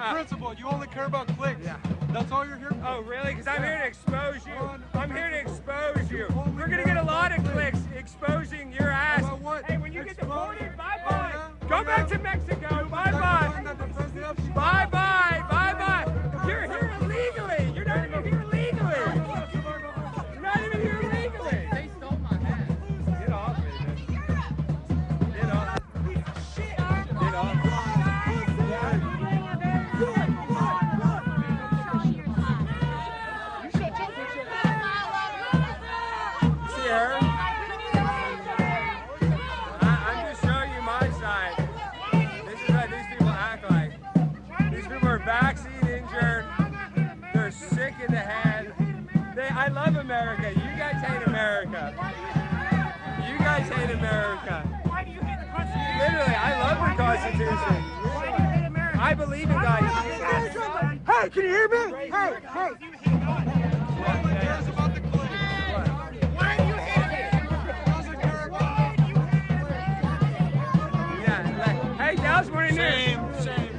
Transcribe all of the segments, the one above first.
principle. You only care about clicks. Yeah. That's all you're here for. Oh, really? Because I'm here to expose you. I'm here to expose you. We're going to get a lot of clicks exposing your ass. Hey, when you get deported, bye-bye. Go back to Mexico. Bye-bye. Bye-bye. Bye-bye. You're here illegally. You're not even here legally. You're not even here legally. They stole my hat. Get off me, man. Get off. Get off. See her? I'm just showing you my side. This is what these people act like. These people are backseat injured. They're sick in the head. I love America. You guys hate America. You guys hate America. Why do you hate the Constitution? Literally, I love the Constitution. Why do you hate America? I believe in God. Hey, can you hear me? Hey, hey. You hate God. Who cares about the clicks? Why do you hate it? Doesn't care about Yeah, hey, Dallas Morning News. Shame.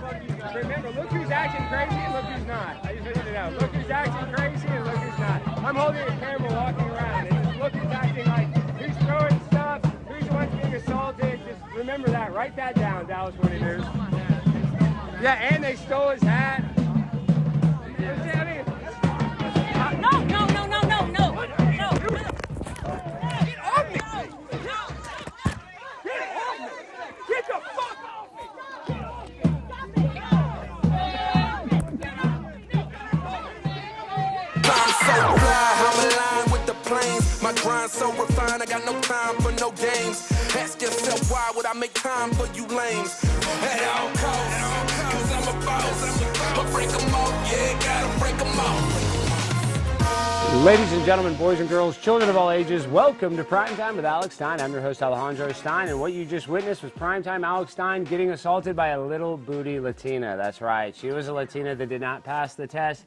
Remember, look who's acting crazy and look who's not. I just figured it out. Look who's acting crazy and look who's not. I'm holding a camera walking around and just look who's acting like who's throwing stuff, who's the one's being assaulted. Just remember that. Write that down, Dallas Morning News. Yeah, and they stole his hat. I mean, No. get off me! Get off me! Get the fuck off me! I'm so fly, I'm aligned with the planes. My grind so refined, I got no time for no games. Ask yourself why would I make time for you lames? At all costs, cause I'm a boss. I'ma break them off, yeah, gotta break them off. Ladies and gentlemen, boys and girls, children of all ages, welcome to Primetime with Alex Stein. I'm your host, Alejandro Stein, and what you just witnessed was Primetime Alex Stein getting assaulted by a little booty Latina. That's right. She was a Latina that did not pass the test,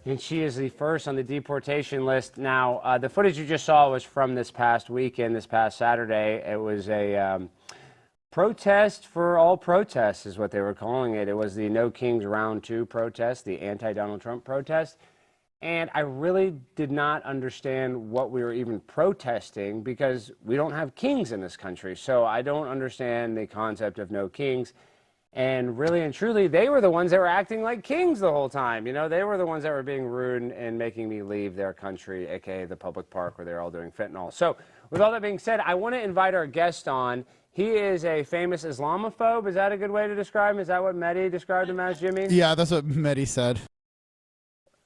and she is the first on the deportation list. Now, the footage you just saw was from this past weekend, this past Saturday. It was a protest for all protests is what they were calling it. It was the No Kings Round 2 protest, the anti-Donald Trump protest. And I really did not understand what we were even protesting because we don't have kings in this country. So I don't understand the concept of no kings. And really and truly, they were the ones that were acting like kings the whole time. You know, they were the ones that were being rude and making me leave their country, aka the public park where they're all doing fentanyl. So with all that being said, I want to invite our guest on. He is a famous Islamophobe. Is that a good way to describe him? Is that what Mehdi described him as, Jimmy? Yeah, that's what Mehdi said.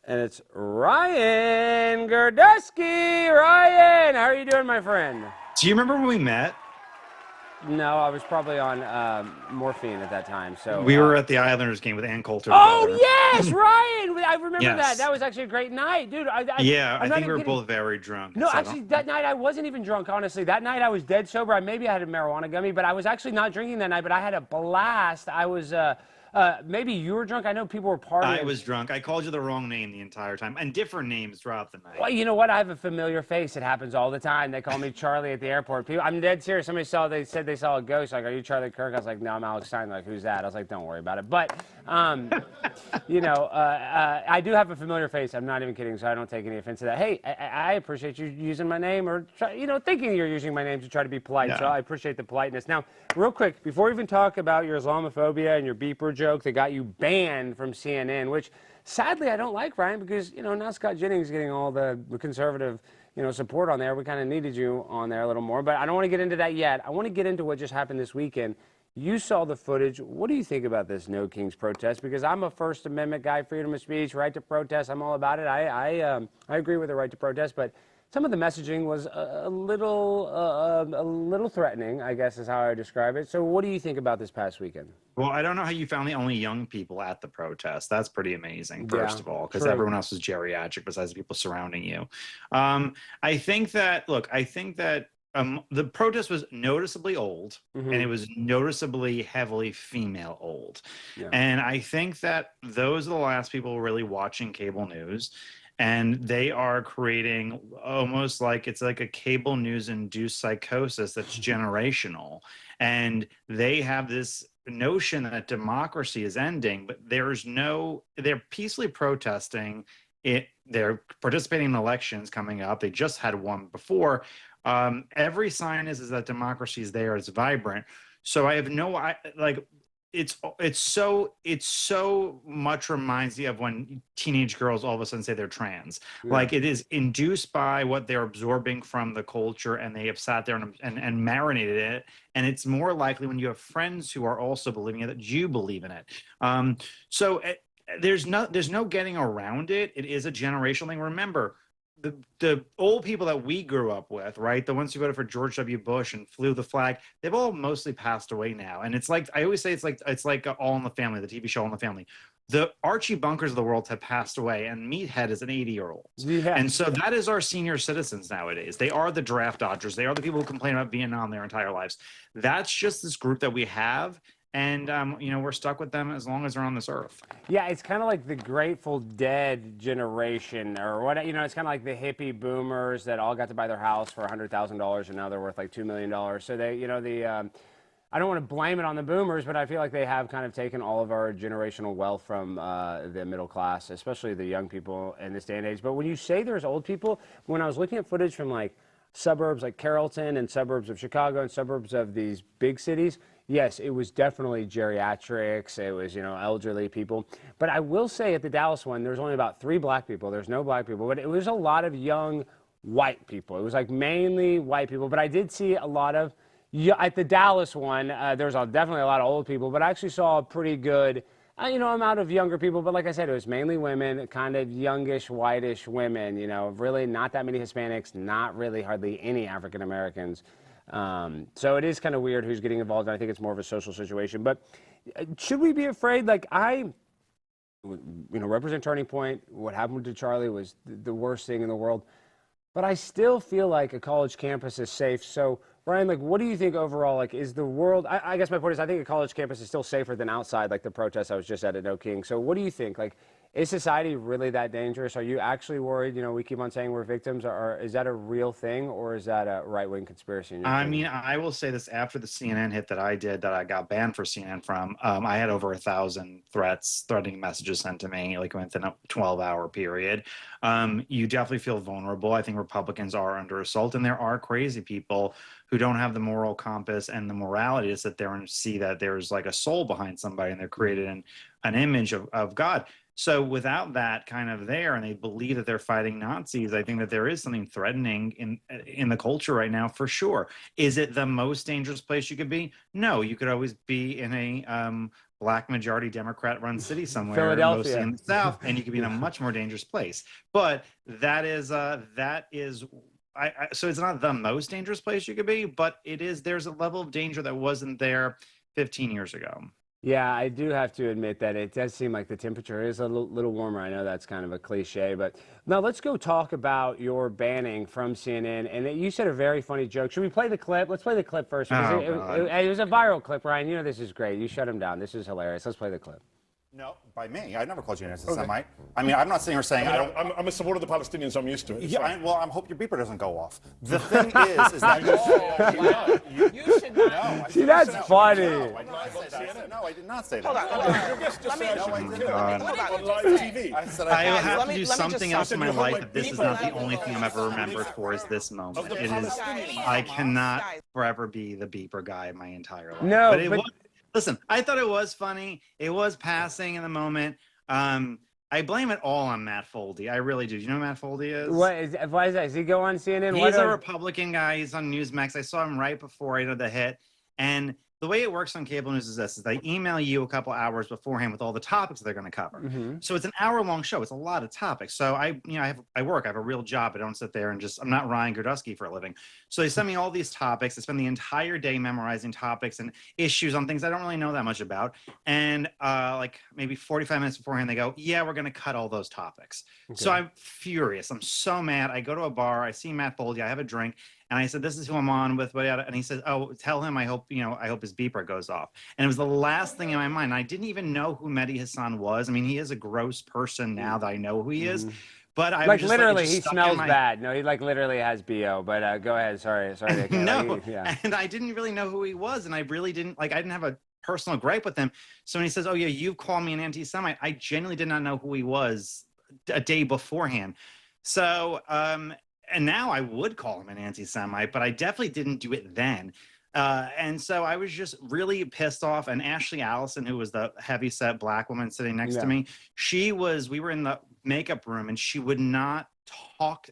And it's Ryan Girdusky. Ryan, how are you doing, my friend? Do you remember when we met? No, I was probably on morphine at that time. So we were at the Islanders game with Ann Coulter. Oh, together. yes, Ryan. I remember Yes. that. That was actually a great night, dude. I think we were both very drunk. No, So- actually, that night I wasn't even drunk, honestly. That night I was dead sober. Maybe I had a marijuana gummy, but I was actually not drinking that night, but I had a blast. I was... maybe you were drunk. I know people were partying. I was drunk. I called you the wrong name the entire time, and different names throughout the night. Well, you know what? I have a familiar face. It happens all the time. They call me Charlie at the airport. People, I'm dead serious. Somebody they said they saw a ghost. Like, are you Charlie Kirk? I was like, no, I'm Alex Stein. Like, who's that? I was like, don't worry about it. But, you know, I do have a familiar face. I'm not even kidding, so I don't take any offense to that. Hey, I appreciate you using my name or, thinking you're using my name to try to be polite. Yeah. So I appreciate the politeness. Now, real quick, before we even talk about your Islamophobia and your beeper joke that got you banned from CNN, which sadly I don't like, Ryan, because, now Scott Jennings is getting all the conservative, support on there. We kind of needed you on there a little more, but I don't want to get into that yet. I want to get into what just happened this weekend. You saw the footage. What do you think about this No Kings protest? Because I'm a First Amendment guy, freedom of speech, right to protest. I'm all about it. I agree with the right to protest, but some of the messaging was a little threatening, I guess is how I would describe it. So what do you think about this past weekend? Well, I don't know how you found the only young people at the protest. That's pretty amazing, first of all, because everyone else was geriatric besides the people surrounding you. I think that the protest was noticeably old, and it was noticeably heavily female old. Yeah. And I think that those are the last people really watching cable news. And they are creating almost like it's like a cable news induced psychosis that's generational. And they have this notion that democracy is ending, but they're peacefully protesting it. They're participating in elections coming up. They just had one before. Every sign is that democracy is there. It's vibrant. So I have it's so much reminds me of when teenage girls all of a sudden say they're trans. Yeah. Like, it is induced by what they're absorbing from the culture, and they have sat there and marinated it. And it's more likely when you have friends who are also believing it that you believe in it. There's no getting around it. It is a generational thing. Remember, the old people that we grew up with, right? The ones who voted for George W. Bush and flew the flag, they've all mostly passed away now. And it's like, I always say, it's like All in the Family, the TV show All in the Family. The Archie Bunkers of the world have passed away, and Meathead is an 80-year-old. Yeah. And so that is our senior citizens nowadays. They are the draft dodgers. They are the people who complain about Vietnam their entire lives. That's just this group that we have. And, we're stuck with them as long as they're on this earth. Yeah, it's kind of like the Grateful Dead generation, or what, it's kind of like the hippie boomers that all got to buy their house for $100,000 and now they're worth like $2 million. So they, I don't want to blame it on the boomers, but I feel like they have kind of taken all of our generational wealth from the middle class, especially the young people in this day and age. But when you say there's old people, when I was looking at footage from like suburbs like Carrollton and suburbs of Chicago and suburbs of these big cities, yes, it was definitely geriatrics. It was, elderly people. But I will say at the Dallas one, there was only about 3 black people. There's no black people, but it was a lot of young white people. It was like mainly white people. But I did see a lot of, at the Dallas one, there's definitely a lot of old people, but I actually saw a pretty good, amount of younger people. But like I said, it was mainly women, kind of youngish, whitish women, really not that many Hispanics, not really hardly any African Americans. So it is kind of weird who's getting involved, and I think it's more of a social situation. But should we be afraid? Like, represent Turning Point. What happened to Charlie was the worst thing in the world. But I still feel like a college campus is safe. So, Ryan, like, what do you think overall? Like, is the world? I guess my point is, I think a college campus is still safer than outside, like the protest I was just at No King. So, what do you think? Like, is society really that dangerous? Are you actually worried? We keep on saying we're victims. Or is that a real thing, or is that a right-wing conspiracy? I mean, I will say this: after the CNN hit that I did, that I got banned for CNN from, I had over 1,000 threatening messages sent to me, like within a 12-hour period. You definitely feel vulnerable. I think Republicans are under assault, and there are crazy people who don't have the moral compass and the morality to sit there and see that there's like a soul behind somebody, and they're created an image of God. So without that kind of there, and they believe that they're fighting Nazis, I think that there is something threatening in the culture right now, for sure. Is it the most dangerous place you could be? No, you could always be in a black majority Democrat-run city somewhere, mostly in the South, and you could be in a much more dangerous place. But so it's not the most dangerous place you could be, but there's a level of danger that wasn't there 15 years ago. Yeah, I do have to admit that it does seem like the temperature is a little warmer. I know that's kind of a cliche, but now let's go talk about your banning from CNN. And you said a very funny joke. Should we play the clip? Let's play the clip first. Because it was a viral clip, Ryan. This is great. You shut him down. This is hilarious. Let's play the clip. No, by me. I never called you an anti-Semite. I mean, I'm not sitting here saying I'm a supporter of the Palestinians, so I'm used to it. Yeah, I hope your beeper doesn't go off. The thing is that you should not. See, that's funny. No, I did not say that. No, I did not say that. On live TV. I have to do something else in my life, but this is not the only thing I'm ever remembered for is this moment. It is, I cannot forever be the beeper guy my entire life. No, but listen, I thought it was funny. It was passing in the moment. I blame it all on Matt Foldy. I really do. Do you know who Matt Foldy is? Why is that? Does he go on CNN? He's a Republican guy. He's on Newsmax. I saw him right before I did the hit. And the way it works on cable news is this: is they email you a couple hours beforehand with all the topics they're going to cover. Mm-hmm. So it's an hour-long show. It's a lot of topics. So I work. I have a real job. I don't sit there and I'm not Ryan Girdusky for a living. So they send me all these topics. I spend the entire day memorizing topics and issues on things I don't really know that much about. And like maybe 45 minutes beforehand, they go, "Yeah, we're going to cut all those topics." Okay. So I'm furious. I'm so mad. I go to a bar. I see Matt Foldy. I have a drink. And I said, "This is who I'm on with." And he says, "Oh, tell him I hope his beeper goes off." And it was the last thing in my mind. I didn't even know who Mehdi Hassan was. I mean, he is a gross person now that I know who he is. But I was just literally, he smells bad. No, he literally has BO. But go ahead. Sorry. No, and I didn't really know who he was, and I really didn't I didn't have a personal gripe with him. So when he says, "Oh yeah, you've called me an anti-Semite," I genuinely did not know who he was a day beforehand. So and now I would call him an anti-Semite, but I definitely didn't do it then. And so I was just really pissed off. And Ashley Allison, who was the heavyset black woman sitting next to me, we were in the makeup room and she would not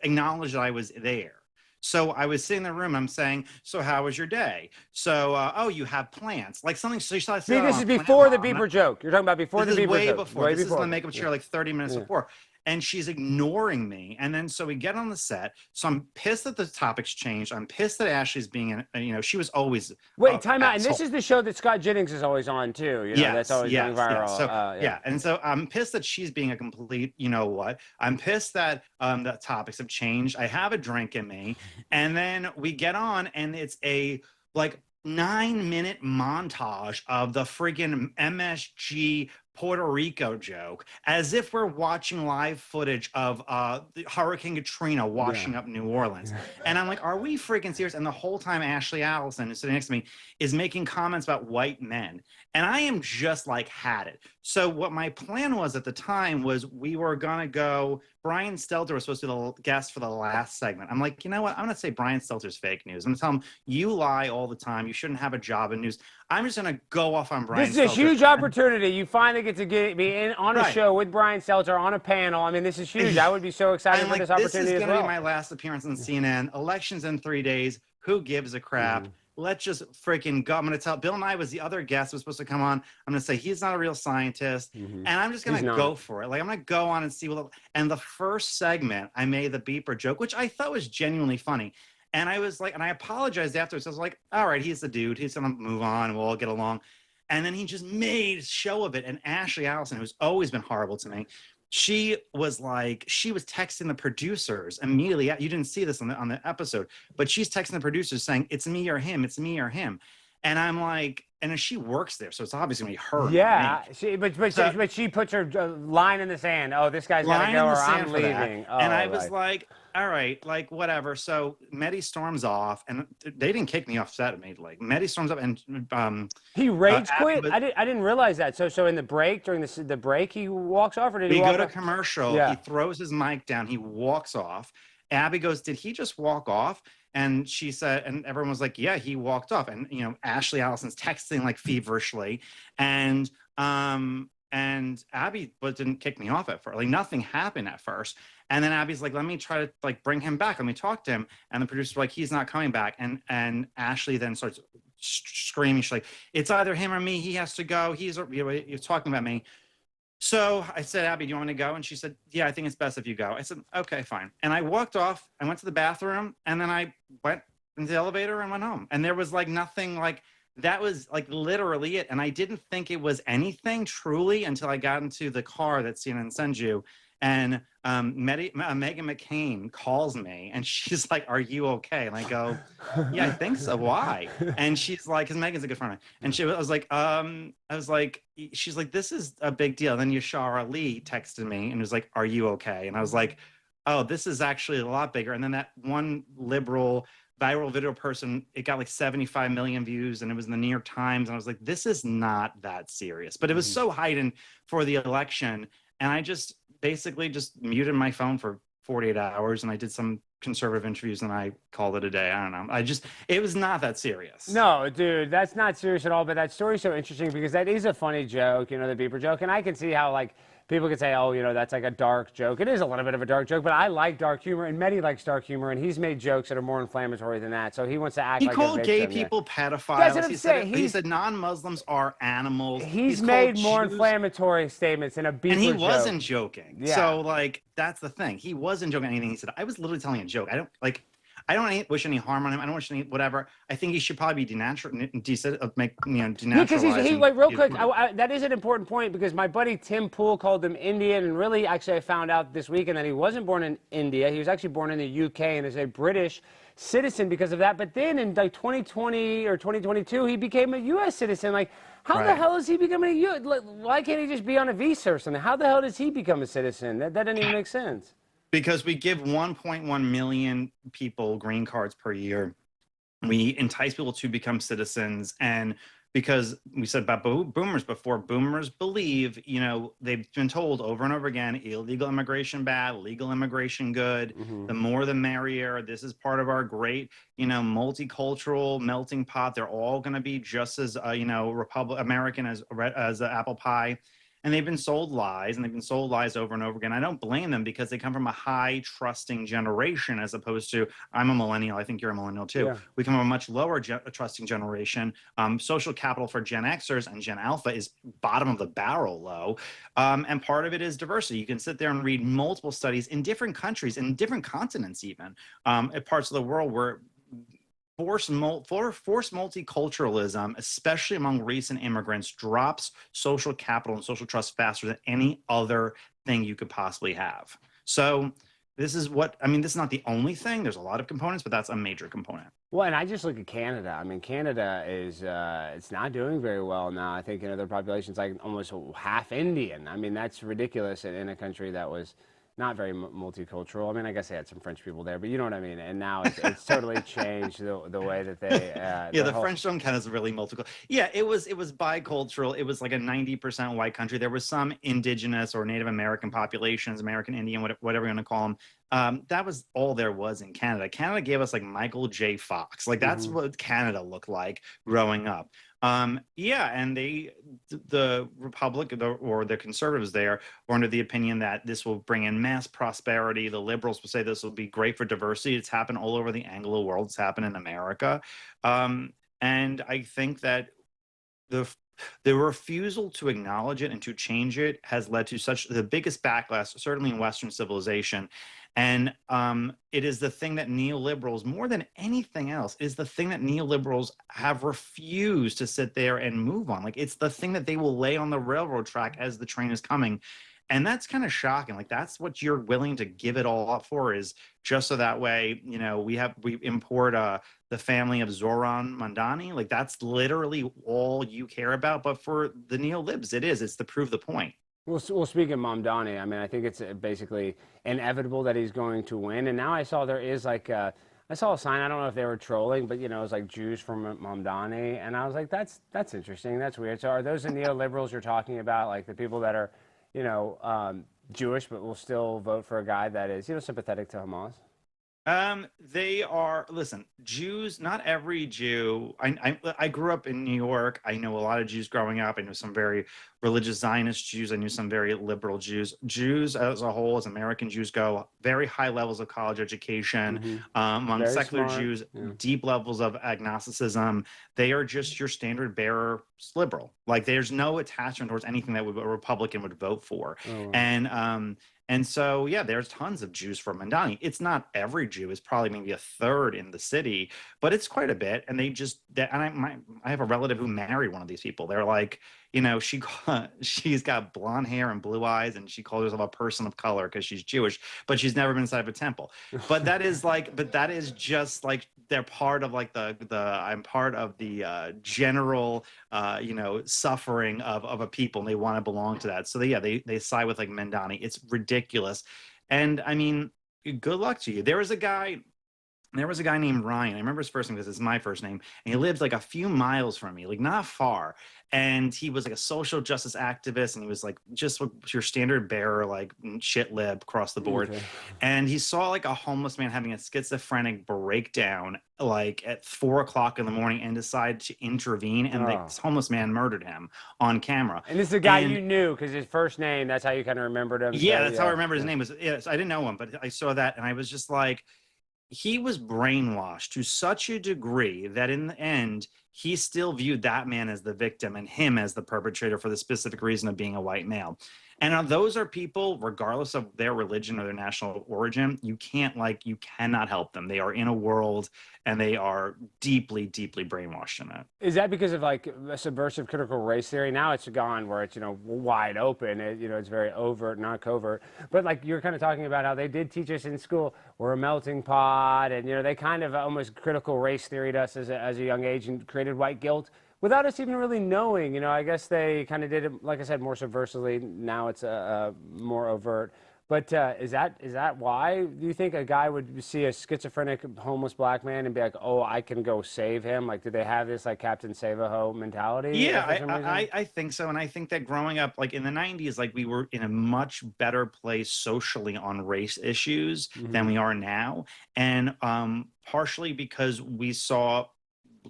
acknowledge that I was there. So I was sitting in the room. I'm saying, "So how was your day?" So, "Oh, you have plants," like something. So she See, this is before the beeper joke. You're talking about before the beeper joke. Way before. This is in the makeup chair, Yeah. like 30 minutes before. And she's ignoring me. And then so we get on the set. So I'm pissed that the topics changed. I'm pissed that Ashley's being, she was always. Wait, time out. And this is the show that Scott Jennings is always on too. You know, that's always going viral. So, and so I'm pissed that she's being a complete, you know what? I'm pissed that the topics have changed. I have a drink in me. And then we get on and it's a 9-minute montage of the friggin' MSG Puerto Rico joke, as if we're watching live footage of the Hurricane Katrina washing up New Orleans. And I'm like, are we freaking serious? And the whole time Ashley Allison, who's sitting next to me, is making comments about white men. And I am just like, had it. So what my plan was at the time was we were going to go, Brian Stelter was supposed to be the guest for the last segment. I'm like, you know what? I'm going to say Brian Stelter's fake news. I'm going to tell him, you lie all the time. You shouldn't have a job in news. I'm just going to go off on Brian Stelter. This is a huge opportunity. You finally get to be on a show with Brian Stelter on a panel. I mean, this is huge. I would be so excited for this opportunity as well. This is going to be my last appearance on CNN. Elections in 3 days. Who gives a crap? Let's just freaking go. I'm going to tell Bill Nye was the other guest who was supposed to come on. I'm going to say he's not a real scientist. And I'm just going to go for it. Like, I'm going to go on and see what. And the first segment, I made the beeper joke, which I thought was genuinely funny. And I was like, and I apologized afterwards. I was like, all right, he's the dude. He's going to move on. We'll all get along. And then he just made a show of it. And Ashley Allison, who's always been horrible to me, she was texting the producers immediately. You didn't see this on the episode, but she's texting the producers saying, "It's me or him. It's me or him." And I'm like, and she works there, so it's obviously going to be her. Yeah, but she puts her line in the sand. Oh, this guy's got to go, or I'm leaving. Oh, and I was like, all right, like whatever. So Mehdi storms off, and they didn't kick me off set immediately. Mehdi storms up, and he rage quit. I didn't realize that. So in the break, during the break, he walks off, or did he? We walk go to off? commercial. Yeah. He throws his mic down. He walks off. Abby goes, "Did he just walk off?" And she said, and everyone was like, "Yeah, he walked off." And Ashley Allison's texting like feverishly, and Abby didn't kick me off at first. Like nothing happened at first. And then Abby's like, "Let me try to like bring him back. Let me talk to him." And the producer's like, "He's not coming back." And Ashley then starts screaming. She's like, "It's either him or me. He has to go. You're talking about me." So I said, "Abby, do you want me to go?" And she said, "Yeah, I think it's best if you go." I said, "Okay, fine." And I walked off. I went to the bathroom, and then I went into the elevator and went home. And there was like nothing like that was like literally it. And I didn't think it was anything truly until I got into the car that CNN sends you. And Meghan McCain calls me and she's like, "Are you okay?" And I go, "Yeah, I think so. Why?" And she's like, because Megan's a good friend of mine. And I was like, she's like, "This is a big deal." And then Yashar Ali texted me and was like, "Are you okay?" And I was like, "Oh, this is actually a lot bigger." And then that one liberal viral video person, it got like 75 million views and it was in the New York Times. And I was like, this is not that serious. But it was so heightened for the election. And I just basically just muted my phone for 48 hours and I did some conservative interviews and I called it a day. I don't know. It was not that serious. No, dude, that's not serious at all. But that story's so interesting because that is a funny joke, the beeper joke. And I can see how like people could say, "Oh, that's like a dark joke." It is a little bit of a dark joke, but I like dark humor, and Mehdi likes dark humor, and he's made jokes that are more inflammatory than that. So he wants to act like he called gay people pedophiles. That's what I'm saying. He said non-Muslims are animals. He's made more inflammatory statements in a beeper joke. And he wasn't joking. Yeah. So like that's the thing. He wasn't joking anything he said. I was literally telling a joke. I don't wish any harm on him. I don't wish any whatever. I think he should probably be denaturalized. Because real quick, that is an important point because my buddy Tim Pool called him Indian, and really, actually, I found out this weekend that he wasn't born in India. He was actually born in the UK and is a British citizen because of that. But then in like 2020 or 2022, he became a U.S. citizen. Like, how the hell is he becoming a U.S.? Why can't he just be on a visa or something? How the hell does he become a citizen? That doesn't even make sense. Because we give 1.1 million people green cards per year. We entice people to become citizens. And because we said about boomers before. Boomers believe, you know, they've been told over and over again, illegal immigration bad, legal immigration good. The more the merrier. This is part of our great, you know, multicultural melting pot. They're all going to be just as, you know, American as apple pie. And they've been sold lies, and they've been sold lies over and over again. I don't blame them because they come from a high trusting generation as opposed to, I'm a millennial. I think you're a millennial too. Yeah. We come from a much lower trusting generation. Social capital for Gen Xers and Gen Alpha is bottom of the barrel low. And part of it is diversity. You can sit there and read multiple studies in different countries, in different continents even, in parts of the world where forced multiculturalism, especially among recent immigrants, drops social capital and social trust faster than any other thing you could possibly have. So this is what, I mean, this is not the only thing. There's a lot of components, but that's a major component. Well, and I just look at Canada. I mean, Canada is, it's not doing very well now. I think, you know, their population's like almost half Indian. I mean, that's ridiculous in a country that was not very multicultural. I mean, I guess they had some French people there, but you know what I mean. And now it's totally changed the way that they. Yeah, the French don't count as really multicultural. Yeah, it was bicultural. It was like a 90% white country. There was some indigenous or Native American populations, American Indian, whatever you want to call them. That was all there was in Canada. Canada gave us like Michael J. Fox. Like that's what Canada looked like growing up. Yeah, and the Republic or the conservatives there were under the opinion that this will bring in mass prosperity. The liberals will say this will be great for diversity. It's happened all over the Anglo world. It's happened in America. And I think that the refusal to acknowledge it and to change it has led to the biggest backlash, certainly in Western civilization. And it is the thing that neoliberals, more than anything else, is the thing that neoliberals have refused to sit there and move on. Like, it's the thing that they will lay on the railroad track as the train is coming. And that's kind of shocking. Like, that's what you're willing to give it all up for, is just so that way, you know, we import the family of Zoran Mandani. Like, that's literally all you care about. But for the neolibs, it's to prove the point. Well, speaking of Mamdani, I mean, I think it's basically inevitable that he's going to win. And now I saw there is like, I saw a sign. I don't know if they were trolling, but you know, it was like Jews from Mamdani, and I was like, that's interesting. That's weird. So are those the neoliberals you're talking about, like the people that are, you know, Jewish but will still vote for a guy that is, you know, sympathetic to Hamas? They are, listen, Jews, not every Jew. I grew up in New York. I know a lot of Jews growing up. I knew some very religious Zionist Jews. I knew some very liberal Jews. Jews as a whole, as American Jews go, very high levels of college education. Among Very secular smart. Jews, Yeah. deep levels of agnosticism. They are just your standard bearer liberal. Like, there's no attachment towards anything that a Republican would vote for. Oh, wow. And so, yeah, there's tons of Jews from Mandani. It's not every Jew. It's probably maybe a third in the city, but it's quite a bit. And I have a relative who married one of these people. They're like, you know, she's got blonde hair and blue eyes, and she calls herself a person of color because she's Jewish, but she's never been inside of a temple. But that is just like, they're part of like I'm part of the general, you know, suffering of a people, and they want to belong to that. So they side with like Mandani. It's ridiculous. And I mean, good luck to you. There was a guy named Ryan. I remember his first name because it's my first name. And he lived like a few miles from me, like not far. And he was like a social justice activist. And he was like just your standard bearer, like shit lib across the board. Okay. And he saw like a homeless man having a schizophrenic breakdown like at 4 o'clock in the morning, and decided to intervene. And this homeless man murdered him on camera. And this is a guy you knew because his first name, that's how you kind of remembered him. Yeah, so, that's how I remember his name was. Yes, I didn't know him, but I saw that and I was just like, he was brainwashed to such a degree that in the end, he still viewed that man as the victim and him as the perpetrator for the specific reason of being a white male. And those are people, regardless of their religion or their national origin, you cannot help them. They are in a world and they are deeply, deeply brainwashed in it. Is that because of like a subversive critical race theory? Now it's gone where it's, you know, wide open. You know, it's very overt, not covert. But like you're kind of talking about how they did teach us in school, we're a melting pot, and you know, they kind of almost critical race theoried us as a young age and created white guilt without us even really knowing. You know, I guess they kind of did it, like I said, more subversively. Now it's more overt. But is that why do you think a guy would see a schizophrenic homeless black man and be like, oh, I can go save him? Like, do they have this like Captain Save-A-Ho mentality? Yeah, I think so. And I think that growing up, like in the 90s, like we were in a much better place socially on race issues than we are now. And partially because we saw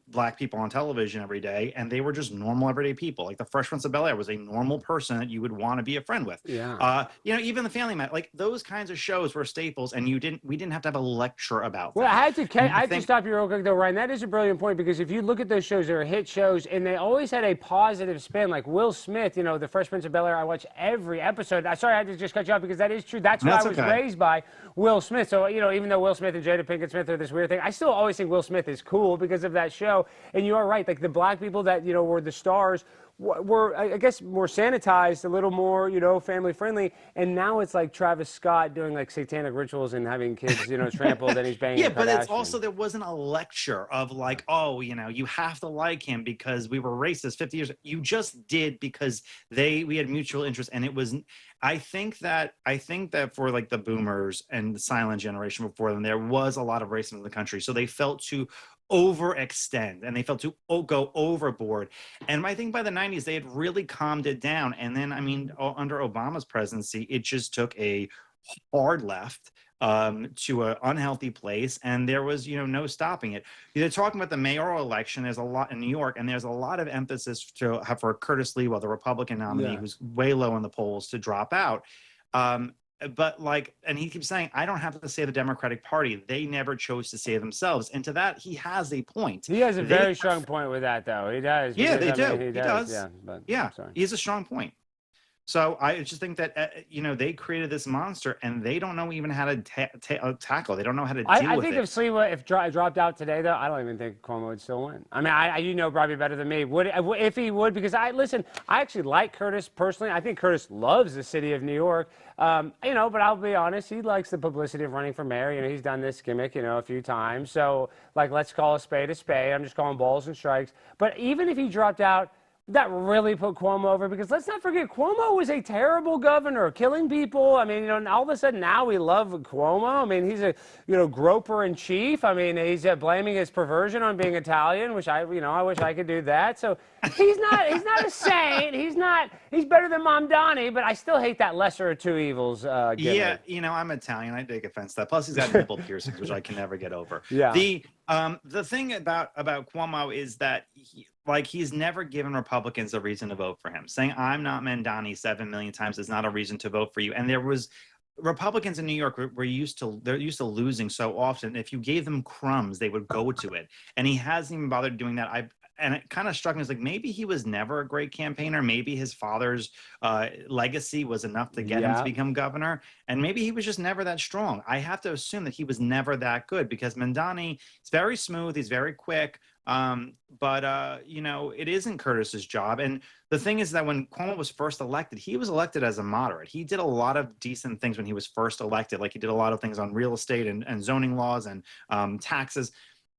black people on television every day, and they were just normal everyday people. Like the Fresh Prince of Bel-Air was a normal person that you would want to be a friend with. Yeah. Even the Family Man, like those kinds of shows were staples, and we didn't have to have a lecture about them. Well, I had to stop you real quick though, Ryan. That is a brilliant point, because if you look at those shows, they're hit shows, and they always had a positive spin. Like Will Smith, the Fresh Prince of Bel-Air, I watch every episode. Sorry, I had to just cut you off, because that is true. That's what I was raised by, Will Smith. So, even though Will Smith and Jada Pinkett Smith are this weird thing, I still always think Will Smith is cool because of that show. And you are right, like the black people that were the stars were, I guess, more sanitized, a little more family friendly, and now it's like Travis Scott doing like satanic rituals and having kids trampled, and he's banging yeah, but it's Kardashian. also, there wasn't a lecture of like, oh, you have to like him because we were racist 50 years. You just did because we had mutual interest, and it was. I think that for like the boomers and the silent generation before them, there was a lot of racism in the country, so they felt to overextend and they felt to go overboard. And I think by the 90s they had really calmed it down. And then, under Obama's presidency, it just took a hard left to an unhealthy place, and there was no stopping it. They're talking about the mayoral election. There's a lot in New York, and there's a lot of emphasis for Curtis Lewa, the Republican nominee, who's way low in the polls, to drop out. But and he keeps saying, I don't have to say the Democratic Party. They never chose to say themselves. And to that, he has a point. He has a very strong point with that, though. He does. Yeah, because, they do. He does. Yeah, but, yeah. He has a strong point. So I just think that, they created this monster, and they don't know even how to tackle. They don't know how to deal with it. I think if Sliwa dropped out today, though, I don't even think Cuomo would still win. I mean, probably better than me. If he would, because I actually like Curtis personally. I think Curtis loves the city of New York. But I'll be honest, he likes the publicity of running for mayor. He's done this gimmick, a few times. So, let's call a spade a spade. I'm just calling balls and strikes. But even if he dropped out, that really put Cuomo over, because let's not forget, Cuomo was a terrible governor, killing people. All of a sudden now we love Cuomo. He's a, groper in chief. He's blaming his perversion on being Italian, which I wish I could do that. So he's not a saint. He's better than Mom Donnie, but I still hate that lesser of two evils. Yeah, I'm Italian. I take offense to that. Plus, he's got nipple piercings, which I can never get over. Yeah. The thing about Cuomo is that he's never given Republicans a reason to vote for him. Saying I'm not Mandani 7 million times is not a reason to vote for you. And there was Republicans in New York they're used to losing so often. If you gave them crumbs, they would go to it. And he hasn't even bothered doing that. And it kind of struck me as maybe he was never a great campaigner. Maybe his father's legacy was enough to get him to become governor. And maybe he was just never that strong. I have to assume that he was never that good, because Mandani is very smooth. He's very quick. But it isn't Curtis's job. And the thing is that when Cuomo was first elected, he was elected as a moderate. He did a lot of decent things when he was first elected. He did a lot of things on real estate and zoning laws and taxes.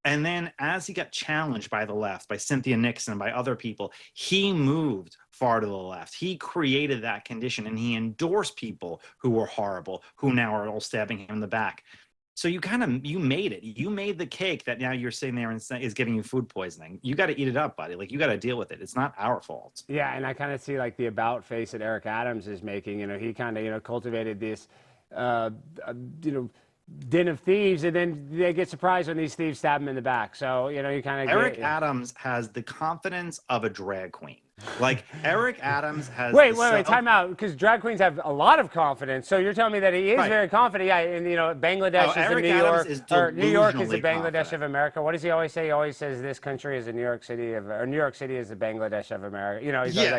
And then as he got challenged by the left, by Cynthia Nixon, by other people, he moved far to the left. He created that condition, and he endorsed people who were horrible, who now are all stabbing him in the back. So you made it. You made the cake that now you're sitting there and is giving you food poisoning. You got to eat it up, buddy. You got to deal with it. It's not our fault. Yeah, and I kind of see the about face that Eric Adams is making. He kind of cultivated this, den of thieves, and then they get surprised when these thieves stab him in the back. So you kind of Eric Adams has the confidence of a drag queen. Eric Adams has. Wait, time out, because drag queens have a lot of confidence. So you're telling me that he is very confident. Yeah, and Bangladesh is the New York, or New York is the Bangladesh of America. What does he always say? He always says this country is the New York City or New York City is the Bangladesh of America.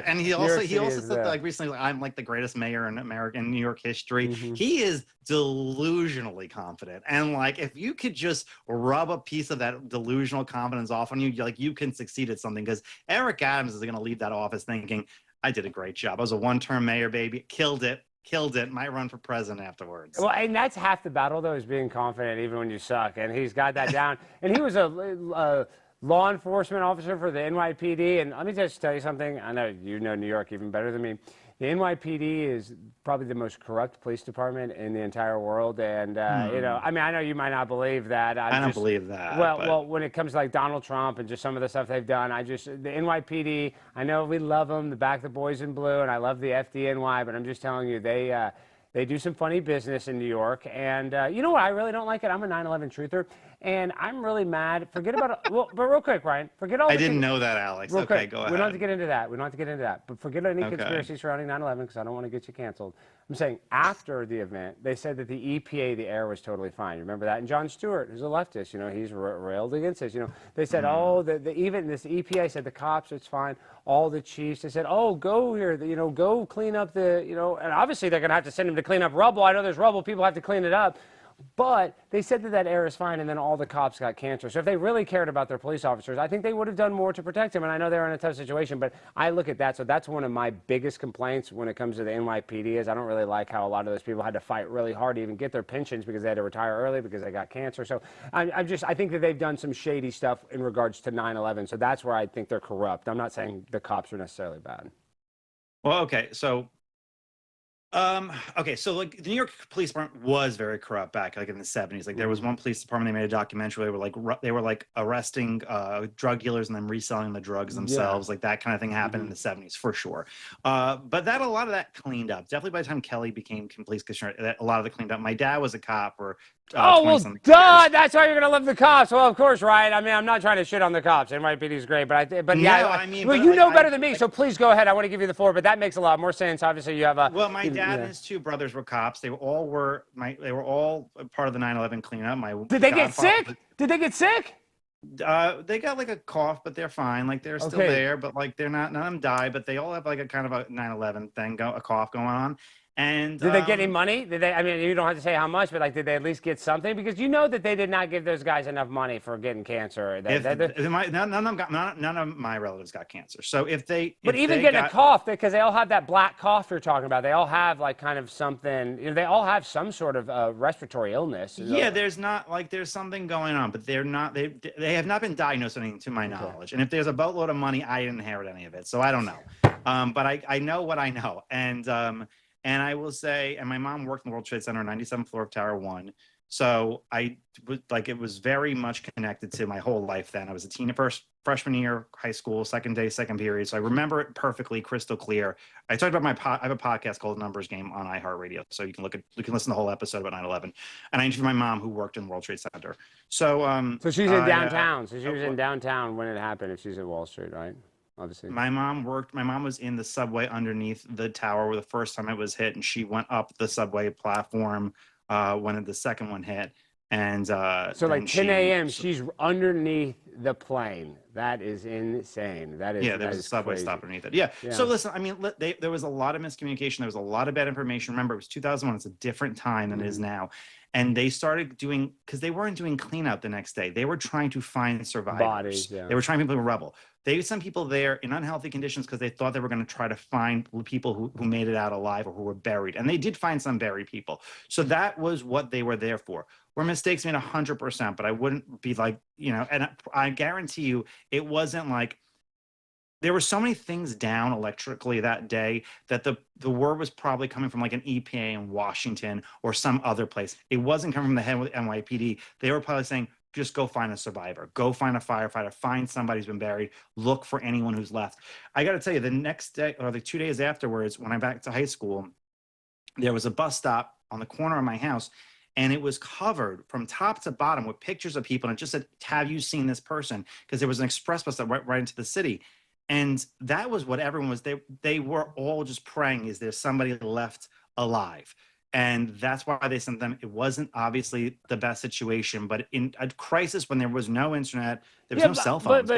And he also said recently, I'm the greatest mayor in New York history. Mm-hmm. He is delusionally confident, and if you could just rub a piece of that delusional confidence off on you, you can succeed at something, because Eric Adams is going to leave that office thinking, I did a great job. I was a one-term mayor, baby. Killed it. Might run for president afterwards. Well, and that's half the battle, though, is being confident even when you suck. And he's got that down. And he was a law enforcement officer for the NYPD. And let me just tell you something. I know you know New York even better than me. the NYPD is probably the most corrupt police department in the entire world. And, you know, I mean, I know you might not believe that. I don't believe that. Well, when it comes to like Donald Trump and just some of the stuff they've done, the NYPD, I know we love them, the back the boys in blue, and I love the FDNY, but I'm just telling you, they do some funny business in New York. And you know what? I really don't like it. I'm a 9/11 truther. And I'm really mad. Forget about it. Well, but real quick, Ryan, forget all I didn't know that, Alex. Real Okay, quick, go ahead. We don't have to get into that. We don't have to get into that. But forget any conspiracy surrounding 9/11 because I don't want to get you canceled. I'm saying after the event, they said that the EPA, the air was totally fine. Remember that? And Jon Stewart, who's a leftist, you know, he's railed against this. You know, they said, oh, even this EPA said the cops, it's fine. All the chiefs, they said, oh, go here, you know, go clean up the, you know, and obviously they're going to have to send them to clean up rubble. I know there's rubble. People have to clean it up. But they said that air is fine, and then all the cops got cancer. So if they really cared about their police officers, I think they would have done more to protect them. And I know they're in a tough situation, but I look at that. So that's one of my biggest complaints when it comes to the NYPD is I don't really like how a lot of those people had to fight really hard to even get their pensions because they had to retire early because they got cancer. So I think that they've done some shady stuff in regards to 9/11. So that's where I think they're corrupt. I'm not saying the cops are necessarily bad. Well, okay, so so like the New York Police Department was very corrupt back like in the 70s. Like there was one police department, they made a documentary where they were like arresting drug dealers and then reselling the drugs themselves. Like that kind of thing happened in the 70s for sure. But a lot of that cleaned up. Definitely by the time Kelly became police commissioner, a lot of it cleaned up. My dad was a cop for oh, well, duh, that's why you're going to love the cops. Well, of course, right? I mean, I'm not trying to shit on the cops. NYPD is great, but yeah, I mean, well, you know better than me, so please go ahead. I want to give you the floor, but that makes a lot more sense. Obviously, you have a... Well, my dad and his two brothers were cops. They were all part of the 9/11 cleanup. Did they get sick? Did they get sick? They got like a cough, but they're fine. Like they're still there, but like they're not. None of them died, but they all have like a kind of a 9/11 thing, a cough going on. And did they get any money? Did they? I mean, you don't have to say how much, but like, did they at least get something? Because you know that they did not give those guys enough money for getting cancer. None of my relatives got cancer. So if they, but even getting a cough, because they all have that black cough you're talking about. They all have like kind of something. You know, they all have some sort of respiratory illness. Yeah, there's something going on, but they're not. They have not been diagnosed with anything to my knowledge. And if there's a boatload of money, I didn't inherit any of it, so I don't know. But I know what I know, and I will say, and my mom worked in the World Trade Center, 97th floor of Tower 1. So it was very much connected to my whole life then. I was a freshman year, high school, second period. So I remember it perfectly, crystal clear. I talked about I have a podcast called Numbers Game on iHeartRadio. So you can listen to the whole episode about 9/11. And I interviewed my mom who worked in the World Trade Center. So, so she's in downtown. So she was in downtown when it happened, if she's in Wall Street, right? Obviously. My mom was in the subway underneath the tower where the first time it was hit, and she went up the subway platform when the second one hit. And so like 10 a.m. she's underneath the plane. That is insane. That is there was a subway stop underneath it. Yeah. So listen, I mean, there was a lot of miscommunication. There was a lot of bad information. Remember, it was 2001. It's a different time than it is now. And they started doing, because they weren't doing cleanout the next day. They were trying to find survivors. Bodies, They were trying to people rebel. They sent people there in unhealthy conditions because they thought they were going to try to find people who made it out alive or who were buried. And they did find some buried people. So that was what they were there for. Were mistakes made 100%, but I wouldn't be like, you know, and I guarantee you it wasn't like, there were so many things down electrically that day that the word was probably coming from like an EPA in Washington or some other place. It wasn't coming from the head with NYPD. They were probably saying, just go find a survivor, go find a firefighter, find somebody who's been buried, look for anyone who's left. I got to tell you, the next day or the 2 days afterwards, when I back to high school, there was a bus stop on the corner of my house, and it was covered from top to bottom with pictures of people. And it just said, have you seen this person? Because there was an express bus that went right into the city. And that was what everyone was. They were all just praying, is there somebody left alive? And that's why they sent them. It wasn't obviously the best situation, but in a crisis when there was no internet, there was no cell phones.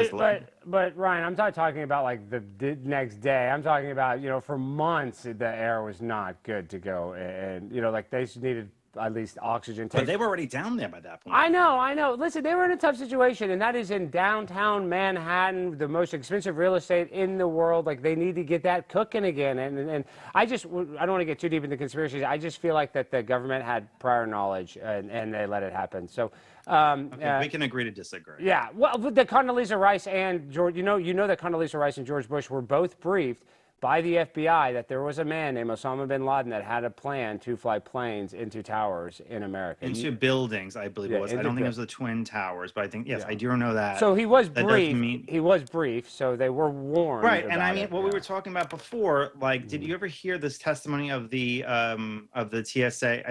But Ryan, I'm not talking about like the next day. I'm talking about, you know, for months the air was not good to go, and you know, like they needed at least oxygen. But they were already down there by that point. I know. Listen, they were in a tough situation, and that is in downtown Manhattan, the most expensive real estate in the world. Like, they need to get that cooking again. And I don't want to get too deep into conspiracies. I just feel like that the government had prior knowledge, and they let it happen. So, okay, we can agree to disagree. Yeah. Well, the Condoleezza Rice and George, you know that Condoleezza Rice and George Bush were both briefed by the FBI that there was a man named Osama bin Laden that had a plan to fly planes into towers in America. Into buildings, I believe it was. I don't think it was the Twin Towers, but I think, yes, I do know that. So he was That brief. doesn't mean- He was brief, so they were warned. Right, and I about mean, it, what we were talking about before, like, did you ever hear this testimony of the TSA?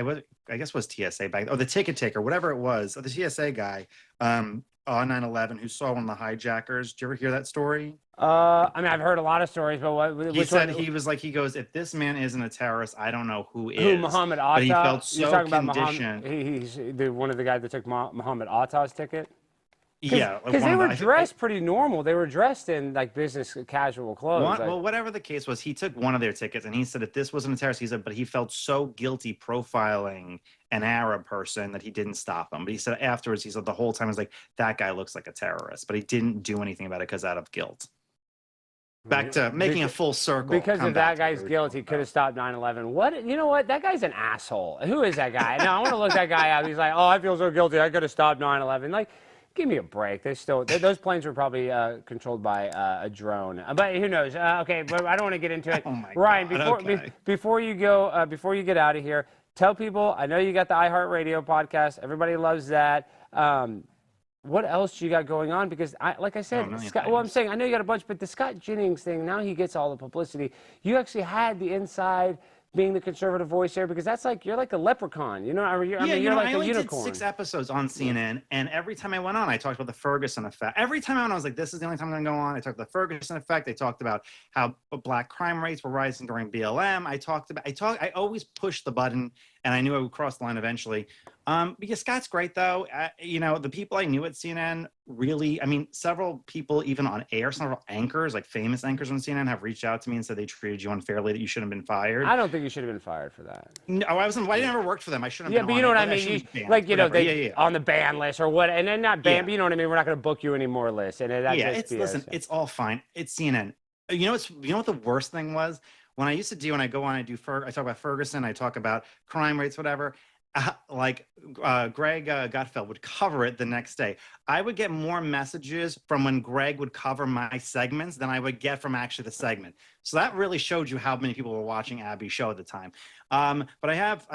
I guess it was TSA back, or the ticket taker, whatever it was, the TSA guy on 9/11 who saw one of the hijackers. Did you ever hear that story? I mean, I've heard a lot of stories, but what? He said he was like, he goes, if this man isn't a terrorist, I don't know who is. Who, Muhammad Atta? But he felt You're so talking about conditioned. He's one of the guys that took Muhammad Atta's ticket. Yeah, because they were dressed pretty normal. They were dressed in like business casual clothes. Well, whatever the case was, he took one of their tickets, and he said if this wasn't a terrorist, he said, but he felt so guilty profiling an Arab person that he didn't stop him. But he said afterwards, he said the whole time, he was like, that guy looks like a terrorist, but he didn't do anything about it because out of guilt. Back to making a full circle. Because of that guy's guilt, he could have stopped 9/11. What? You know what? That guy's an asshole. Who is that guy? No, I want to look that guy up. He's like, oh, I feel so guilty. I could have stopped 9/11. Like, give me a break. Those planes were probably controlled by a drone. But who knows? Okay, but I don't want to get into it. Oh my Ryan, God, before you go, before you get out of here, tell people. I know you got the iHeartRadio podcast. Everybody loves that. What else you got going on? Because, like I said, I'm saying I know you got a bunch, but the Scott Jennings thing, now he gets all the publicity. You actually had the inside being the conservative voice there, because that's like, you're like a leprechaun, you know? I mean, you're like I a only unicorn. did 6 episodes on CNN, and every time I went on, I talked about the Ferguson effect. Every time I went on, I was like, this is the only time I'm going to go on. I talked about the Ferguson effect. I talked about how black crime rates were rising during BLM. I always pushed the button, and I knew I would cross the line eventually. Because Scott's great, though. The people I knew at CNN really, I mean, several people even on air, several anchors, like famous anchors on CNN, have reached out to me and said they treated you unfairly, that you shouldn't have been fired. I don't think you should have been fired for that. No, I never worked for them. I shouldn't have been. Yeah, but you know what I mean? They on the ban list or what, and then not ban, but you know what I mean? We're not going to book you anymore list. And listen, it's all fine. It's CNN. You know what the worst thing was? When I talk about Ferguson, I talk about crime rates, whatever. Greg Gutfeld would cover it the next day. I would get more messages from when Greg would cover my segments than I would get from actually the segment. So that really showed you how many people were watching Abby's show at the time. But I have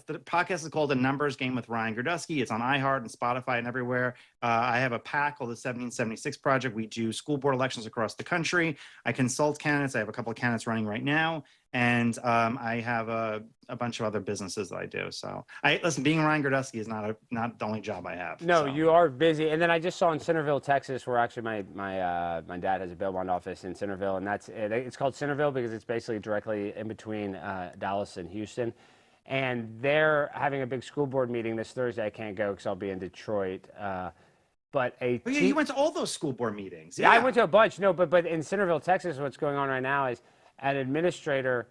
the podcast is called The Numbers Game with Ryan Girdusky. It's on iHeart and Spotify and everywhere. I have a PAC called the 1776 Project. We do school board elections across the country. I consult candidates. I have a couple of candidates running right now. And I have a bunch of other businesses that I do. So listen, being Ryan Girdusky is not the only job I have. No, so. you are busy. And then I just saw in Centerville, Texas, where actually my dad has a bail bond office in Centerville, and it's called Centerville because it's basically directly in between Dallas and Houston. And they're having a big school board meeting this Thursday. I can't go because I'll be in Detroit. You went to all those school board meetings. Yeah, I went to a bunch. No, but in Centerville, Texas, what's going on right now is an administrator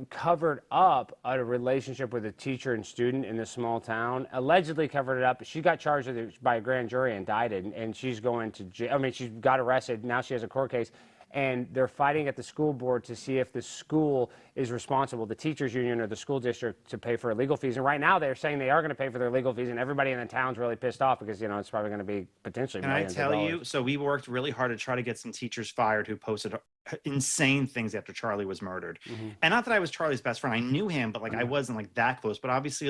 covered up a relationship with a teacher and student in this small town, allegedly covered it up. She got charged with it by a grand jury and indicted, and she's going to jail. I mean, she got arrested. Now she has a court case. And they're fighting at the school board to see if the school is responsible, the teachers union or the school district, to pay for legal fees. And right now they're saying they are going to pay for their legal fees, and everybody in the town's really pissed off because, it's probably going to be potentially millions of dollars. And I tell you, so we worked really hard to try to get some teachers fired who posted insane things after Charlie was murdered. Mm-hmm. And not that I was Charlie's best friend. I knew him, but I wasn't that close. But obviously,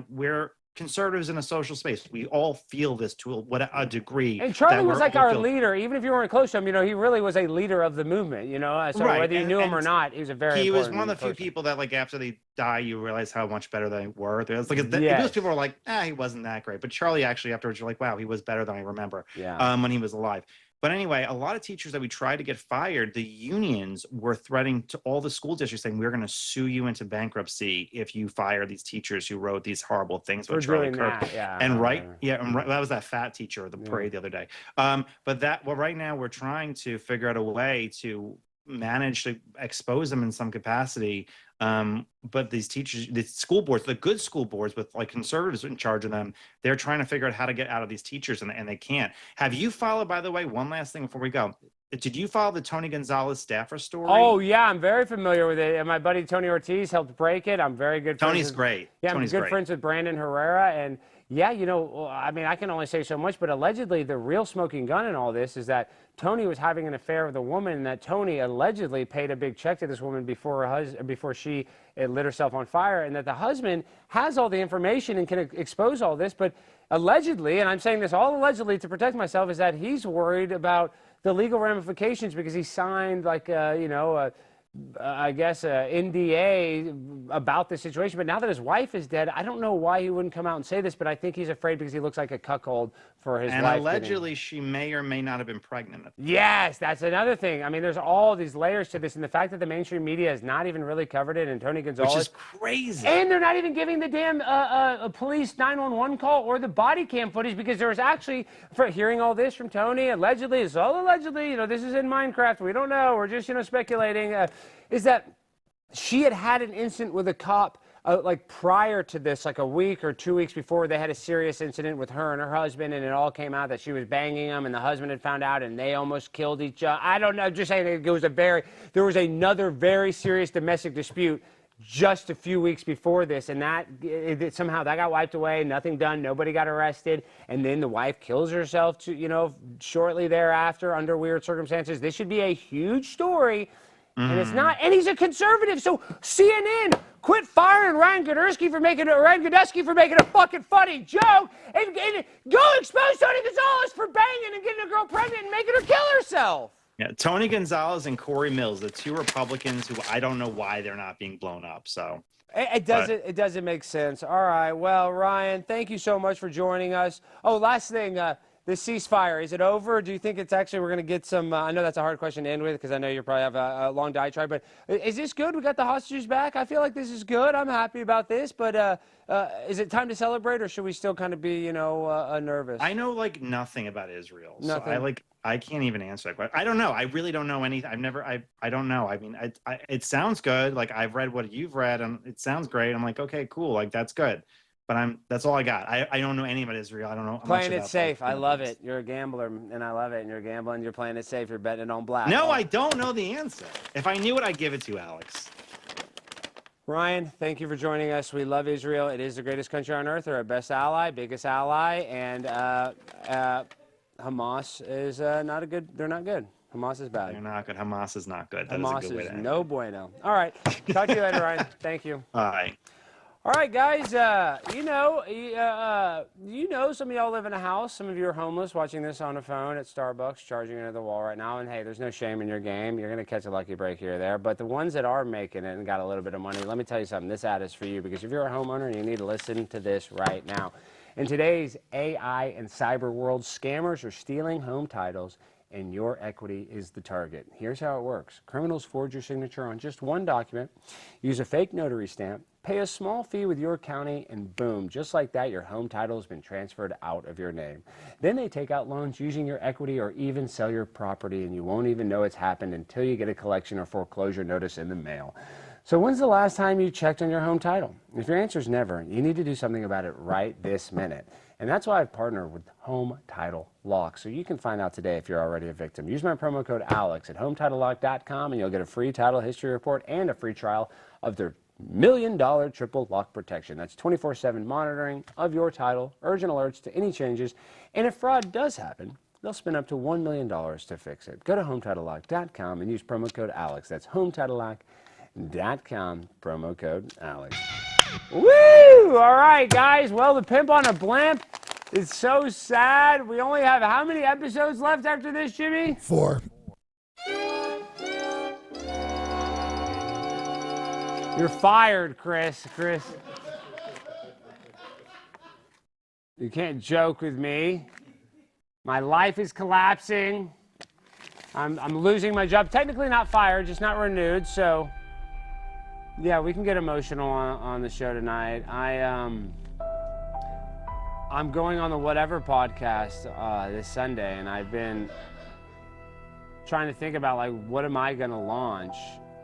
we're conservatives in a social space. We all feel this to a degree. And Charlie was like our leader, even if you weren't close to him. He really was a leader of the movement. So right. Whether you knew him or not, he was he was one of the few people that after they die, you realize how much better they were. Most people were like, he wasn't that great. But Charlie actually afterwards, you're like, wow, he was better than I remember. When he was alive. But anyway, a lot of teachers that we tried to get fired, the unions were threatening to all the school districts saying, we're going to sue you into bankruptcy if you fire these teachers who wrote these horrible things about Charlie Kirk. That was that fat teacher at the parade the other day. Right now we're trying to figure out a way to manage to expose them in some capacity. But these teachers, the school boards, the good school boards with conservatives in charge of them, they're trying to figure out how to get out of these teachers, and they can't. Have you followed, by the way, one last thing before we go? Did you follow the Tony Gonzalez staffer story? Oh, yeah, I'm very familiar with it. And my buddy Tony Ortiz helped break it. I'm very good friends. Tony's great. Yeah, I'm good friends with Brandon Herrera. And Yeah, I mean, I can only say so much, but allegedly the real smoking gun in all this is that Tony was having an affair with a woman, and that Tony allegedly paid a big check to this woman before she lit herself on fire, and that the husband has all the information and can expose all this, but allegedly, and I'm saying this all allegedly to protect myself, is that he's worried about the legal ramifications because he signed like I guess, NDA about the situation. But now that his wife is dead, I don't know why he wouldn't come out and say this, but I think he's afraid because he looks like a cuckold for his wife. And allegedly, she may or may not have been pregnant. Yes, that's another thing. I mean, there's all these layers to this, and the fact that the mainstream media has not even really covered it, and Tony Gonzalez... Which is crazy. And they're not even giving the damn police 911 call or the body cam footage, because there was actually, for hearing all this from Tony, allegedly, it's all allegedly, this is in Minecraft, we don't know, we're just, speculating, is that she had an incident with a cop like prior to this, like a week or 2 weeks before. They had a serious incident with her and her husband, and it all came out that she was banging him, and the husband had found out, and they almost killed each other. I don't know, just saying there was another very serious domestic dispute just a few weeks before this, and somehow that got wiped away, nothing done, nobody got arrested, and then the wife kills herself shortly thereafter under weird circumstances. This should be a huge story. And it's not, and he's a conservative, so CNN, quit firing Ryan Girdusky for making a fucking funny joke, and go expose Tony Gonzalez for banging and getting a girl pregnant and making her kill herself. Yeah, Tony Gonzalez and Corey Mills, the two Republicans who I don't know why they're not being blown up. So it doesn't make sense. All right, well, Ryan, thank you so much for joining us. Oh, last thing. The ceasefire, is it over? Do you think it's actually, we're going to get some, I know that's a hard question to end with because I know you probably have a long diatribe, but is this good? We got the hostages back? I feel like this is good. I'm happy about this, but is it time to celebrate, or should we still kind of be, nervous? I know like nothing about Israel. Nothing. So I can't even answer that question. I don't know. I really don't know anything. I don't know. I mean, it sounds good. Like I've read what you've read and it sounds great. I'm like, okay, cool. Like that's good. But that's all I got. I don't know any about Israel. I don't know. Playing it safe. I love it. You're a gambler, and I love it. And you're gambling. You're playing it safe. You're betting it on black. No, I don't know the answer. If I knew it, I'd give it to you, Alex. Ryan, thank you for joining us. We love Israel. It is the greatest country on earth. They're our best ally, biggest ally, and Hamas is not a good. They're not good. Hamas is bad. They're not good. Hamas is not good. That Hamas is a good way to end no bueno. All right. Talk to you later, Ryan. Thank you. Bye. All right, guys, some of y'all live in a house. Some of you are homeless watching this on a phone at Starbucks, charging into the wall right now. And, hey, there's no shame in your game. You're going to catch a lucky break here or there. But the ones that are making it and got a little bit of money, let me tell you something. This ad is for you because if you're a homeowner, you need to listen to this right now. In today's AI and cyber world, scammers are stealing home titles, and your equity is the target. Here's how it works. Criminals forge your signature on just one document, use a fake notary stamp, pay a small fee with your county, and boom, just like that, your home title has been transferred out of your name. Then they take out loans using your equity or even sell your property, and you won't even know it's happened until you get a collection or foreclosure notice in the mail. So when's the last time you checked on your home title? If your answer is never, you need to do something about it right this minute. And that's why I've partnered with Home Title Lock. So you can find out today if you're already a victim. Use my promo code ALEX at HometitleLock.com and you'll get a free title history report and a free trial of their $1 million triple lock protection. That's 24/7 monitoring of your title, urgent alerts to any changes, and if fraud does happen, they'll spend up to $1 million to fix it. Go to HometitleLock.com and use promo code ALEX. That's HometitleLock.com, promo code ALEX. Woo! All right, guys. Well, the pimp on a blimp is so sad. We only have how many episodes left after this, Jimmy? 4. You're fired, Chris. You can't joke with me. My life is collapsing. I'm losing my job. Technically not fired, just not renewed. So, yeah, we can get emotional on the show tonight. I'm going on the Whatever podcast this Sunday, and I've been trying to think about, like, what am I going to launch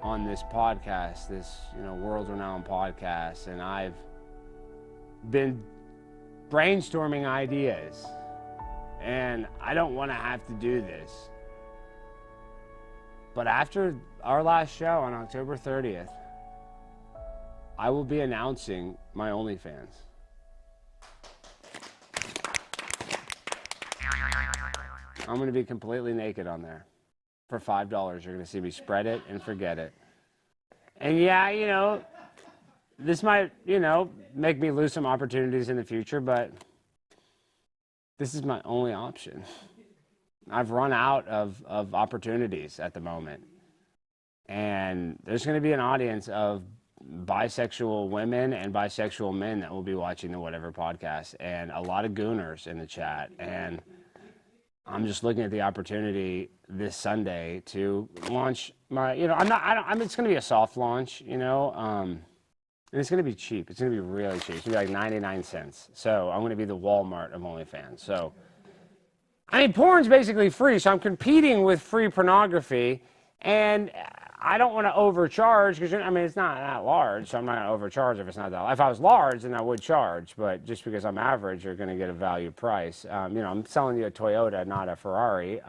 on this podcast, this, world-renowned podcast, and I've been brainstorming ideas, and I don't want to have to do this. But after our last show on October 30th, I will be announcing my OnlyFans. I'm going to be completely naked on there. For $5, you're going to see me spread it and forget it. And yeah, you know, this might, you know, make me lose some opportunities in the future, but this is my only option. I've run out of opportunities at the moment. And there's going to be an audience of bisexual women and bisexual men that will be watching the Whatever podcast, and a lot of gooners in the chat. And I'm just looking at the opportunity this Sunday to launch my, you know, it's going to be a soft launch, you know, and it's going to be cheap. It's going to be really cheap. It's going to be like 99 cents. So I'm going to be the Walmart of OnlyFans. So, I mean, porn's basically free. So I'm competing with free pornography, and I don't want to overcharge because, I mean, it's not that large, so I'm not going to overcharge if it's not that large. If I was large, then I would charge, but just because I'm average, you're going to get a value price. You know, I'm selling you a Toyota, not a Ferrari.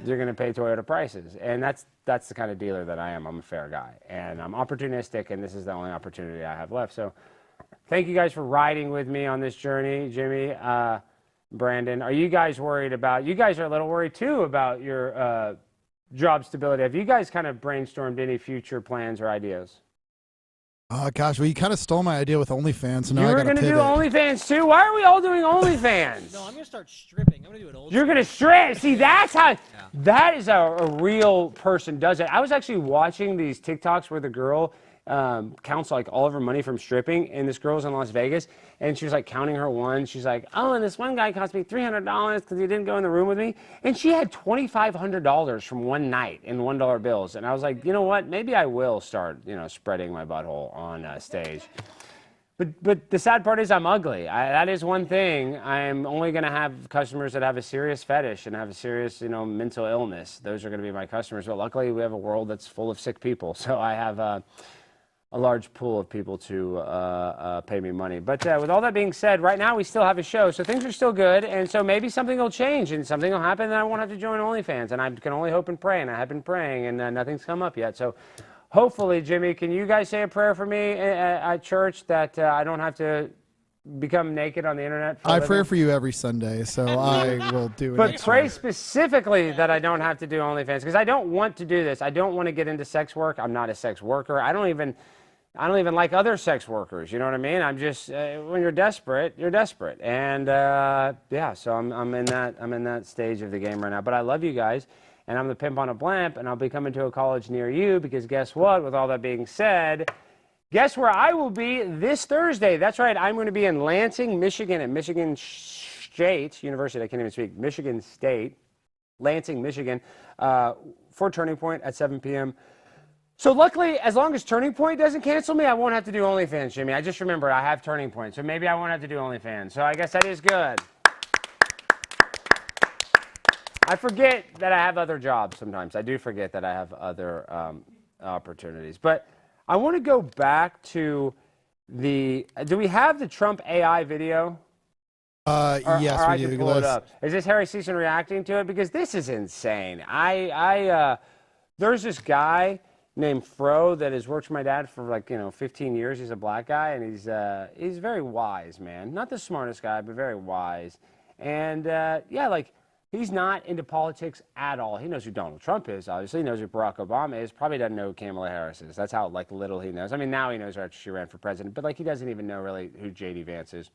You're going to pay Toyota prices, and that's the kind of dealer that I am. I'm a fair guy, and I'm opportunistic, and this is the only opportunity I have left. So thank you guys for riding with me on this journey. Jimmy, Brandon, are you guys worried about, you guys are a little worried too about your job stability. Have you guys kind of brainstormed any future plans or ideas? Gosh, well, you kind of stole my idea with OnlyFans. So now You I were gotta going to do pivot. OnlyFans too? Why are we all doing OnlyFans? No, I'm going to start stripping. I'm going to do it old. You're going to strip. See, that's how, that is a real person does it. I was actually watching these TikToks where the girl counts like all of her money from stripping, and this girl's in Las Vegas, and she was like counting her ones. She's like, oh, and this one guy cost me $300 because he didn't go in the room with me, and she had $2,500 from one night in $1 bills. And I was like, you know what, maybe I will start, you know, spreading my butthole on stage. But the sad part is I'm ugly. That is one thing. I'm only going to have customers that have a serious fetish and have a serious, you know, mental illness. Those are going to be my customers. But luckily, we have a world that's full of sick people, so I have a large pool of people to pay me money. But with all that being said, right now we still have a show, so things are still good, and so maybe something will change and something will happen, and I won't have to join OnlyFans, and I can only hope and pray, and I have been praying, and nothing's come up yet. So hopefully, Jimmy, can you guys say a prayer for me at church that I don't have to become naked on the internet? I pray for you every Sunday, so I will do it. But pray specifically that I don't have to do OnlyFans, because I don't want to do this. I don't want to get into sex work. I'm not a sex worker. I don't even like other sex workers. You know what I mean? I'm just when you're desperate, you're desperate. And yeah, so I'm in that stage of the game right now. But I love you guys, and I'm the pimp on a blimp, and I'll be coming to a college near you, because guess what? With all that being said, guess where I will be this Thursday? That's right. I'm going to be in Lansing, Michigan, at Michigan State University. I can't even speak. Michigan State, Lansing, Michigan, for Turning Point at 7 p.m. So luckily, as long as Turning Point doesn't cancel me, I won't have to do OnlyFans, Jimmy. I just remembered I have Turning Point, so maybe I won't have to do OnlyFans. So I guess that is good. I forget that I have other jobs sometimes. I do forget that I have other opportunities. But I want to go back to the, do we have the Trump AI video? Yes, or I we can do. pull it up. Is this Harry Season reacting to it? Because this is insane. There's this guy named Fro that has worked for my dad for 15 years. He's a black guy, and he's very wise, man. Not the smartest guy, but very wise. And he's not into politics at all. He knows who Donald Trump is, obviously. He knows who Barack Obama is. Probably doesn't know who Kamala Harris is. That's how little he knows. I mean, now he knows her after she ran for president, but he doesn't even know really who J.D. Vance is.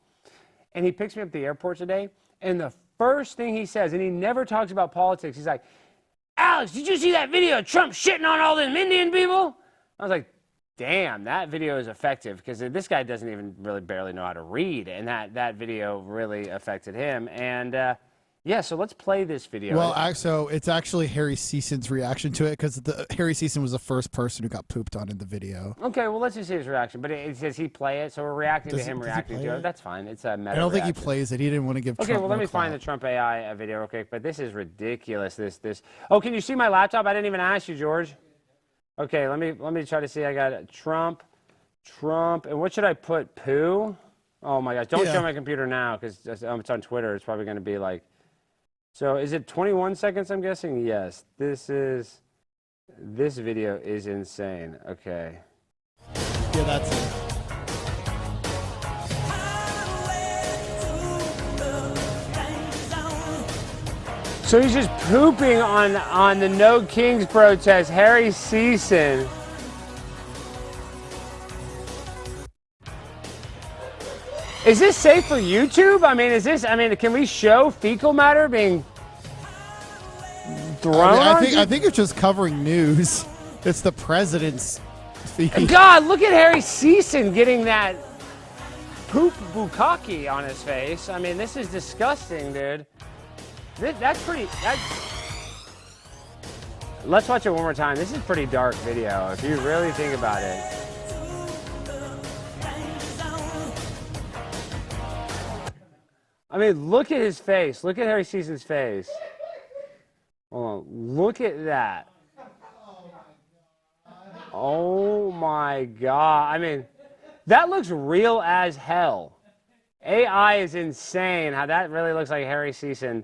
And he picks me up at the airport today, and the first thing he says, and he never talks about politics, he's like, Alex, did you see that video of Trump shitting on all them Indian people? I was like, damn, that video is effective, because this guy doesn't even really barely know how to read, and that video really affected him. And yeah, so let's play this video. Well, so it's actually Harry Season's reaction to it, because Harry Season was the first person who got pooped on in the video. Okay, well, let's just see his reaction. But does he play it? So we're reacting to him reacting to it. That's fine. It's a meta I don't think reaction. he plays it. He didn't want to give Okay, Trump well, let me find the Trump AI video real quick. But this is ridiculous. This. Oh, can you see my laptop? I didn't even ask you, George. Okay, let me try to see. I got Trump, and what should I put? Poo? Oh my gosh! Don't show my computer now, because it's on Twitter. It's probably going to be like. So is it 21 seconds, I'm guessing? Yes. This video is insane. Okay. Yeah, that's it. So he's just pooping on the No Kings protest. Harry Season. Is this safe for YouTube? I mean, can we show fecal matter being thrown on? I think it's just covering news. It's the president's feed. God, look at Harry Season getting that poop bukkake on his face. I mean, this is disgusting, dude. That's pretty. Let's watch it one more time. This is a pretty dark video if you really think about it. I mean, look at his face. Look at Harry Season's face. Hold on. Look at that. Oh my God. I mean, that looks real as hell. AI is insane how that really looks like Harry Season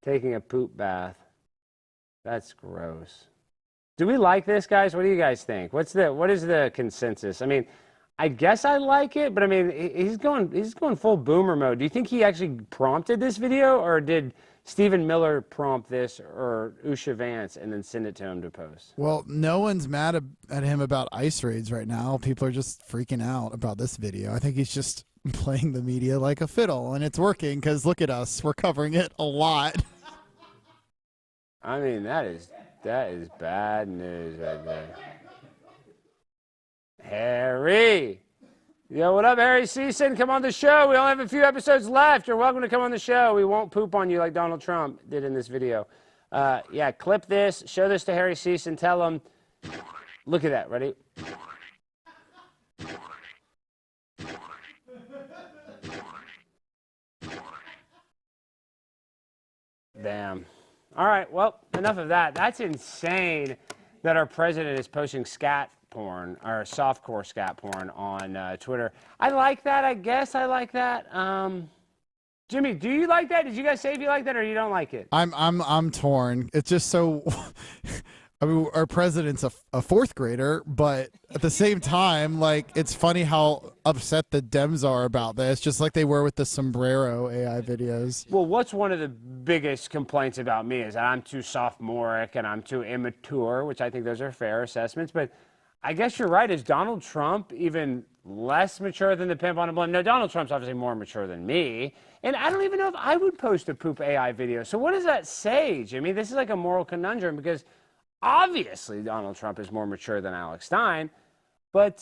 taking a poop bath. That's gross. Do we like this, guys? What do you guys think? What is the consensus? I mean, I guess I like it, but I mean, he's going full boomer mode. Do you think he actually prompted this video, or did Stephen Miller prompt this, or Usha Vance, and then send it to him to post? Well, no one's mad at him about ICE raids right now. People are just freaking out about this video. I think he's just playing the media like a fiddle, and it's working because look at us. We're covering it a lot. I mean, that is bad news right there. Harry. Yo, what up, Harry Season? Come on the show. We only have a few episodes left. You're welcome to come on the show. We won't poop on you like Donald Trump did in this video. Yeah, clip this. Show this to Harry Season. Tell him. Look at that. Ready? Damn. All right, well, enough of that. That's insane that our president is posting scat porn, or softcore scat porn on Twitter. I like that, I guess I like that. Jimmy, do you like that? Did you guys say if you like that or you don't like it? I'm torn. It's just so I mean, our president's a fourth grader, but at the same time, like, it's funny how upset the Dems are about this, just like they were with the sombrero AI videos. Well, what's one of the biggest complaints about me is that I'm too sophomoric and I'm too immature, which I think those are fair assessments, but I guess you're right. Is Donald Trump even less mature than the pimp on a blimp? No, Donald Trump's obviously more mature than me. And I don't even know if I would post a poop AI video. So what does that say, Jimmy? This is like a moral conundrum because obviously Donald Trump is more mature than Alex Stein. But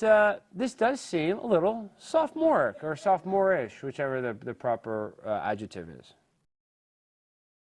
this does seem a little sophomoric or sophomore-ish, whichever the proper adjective is.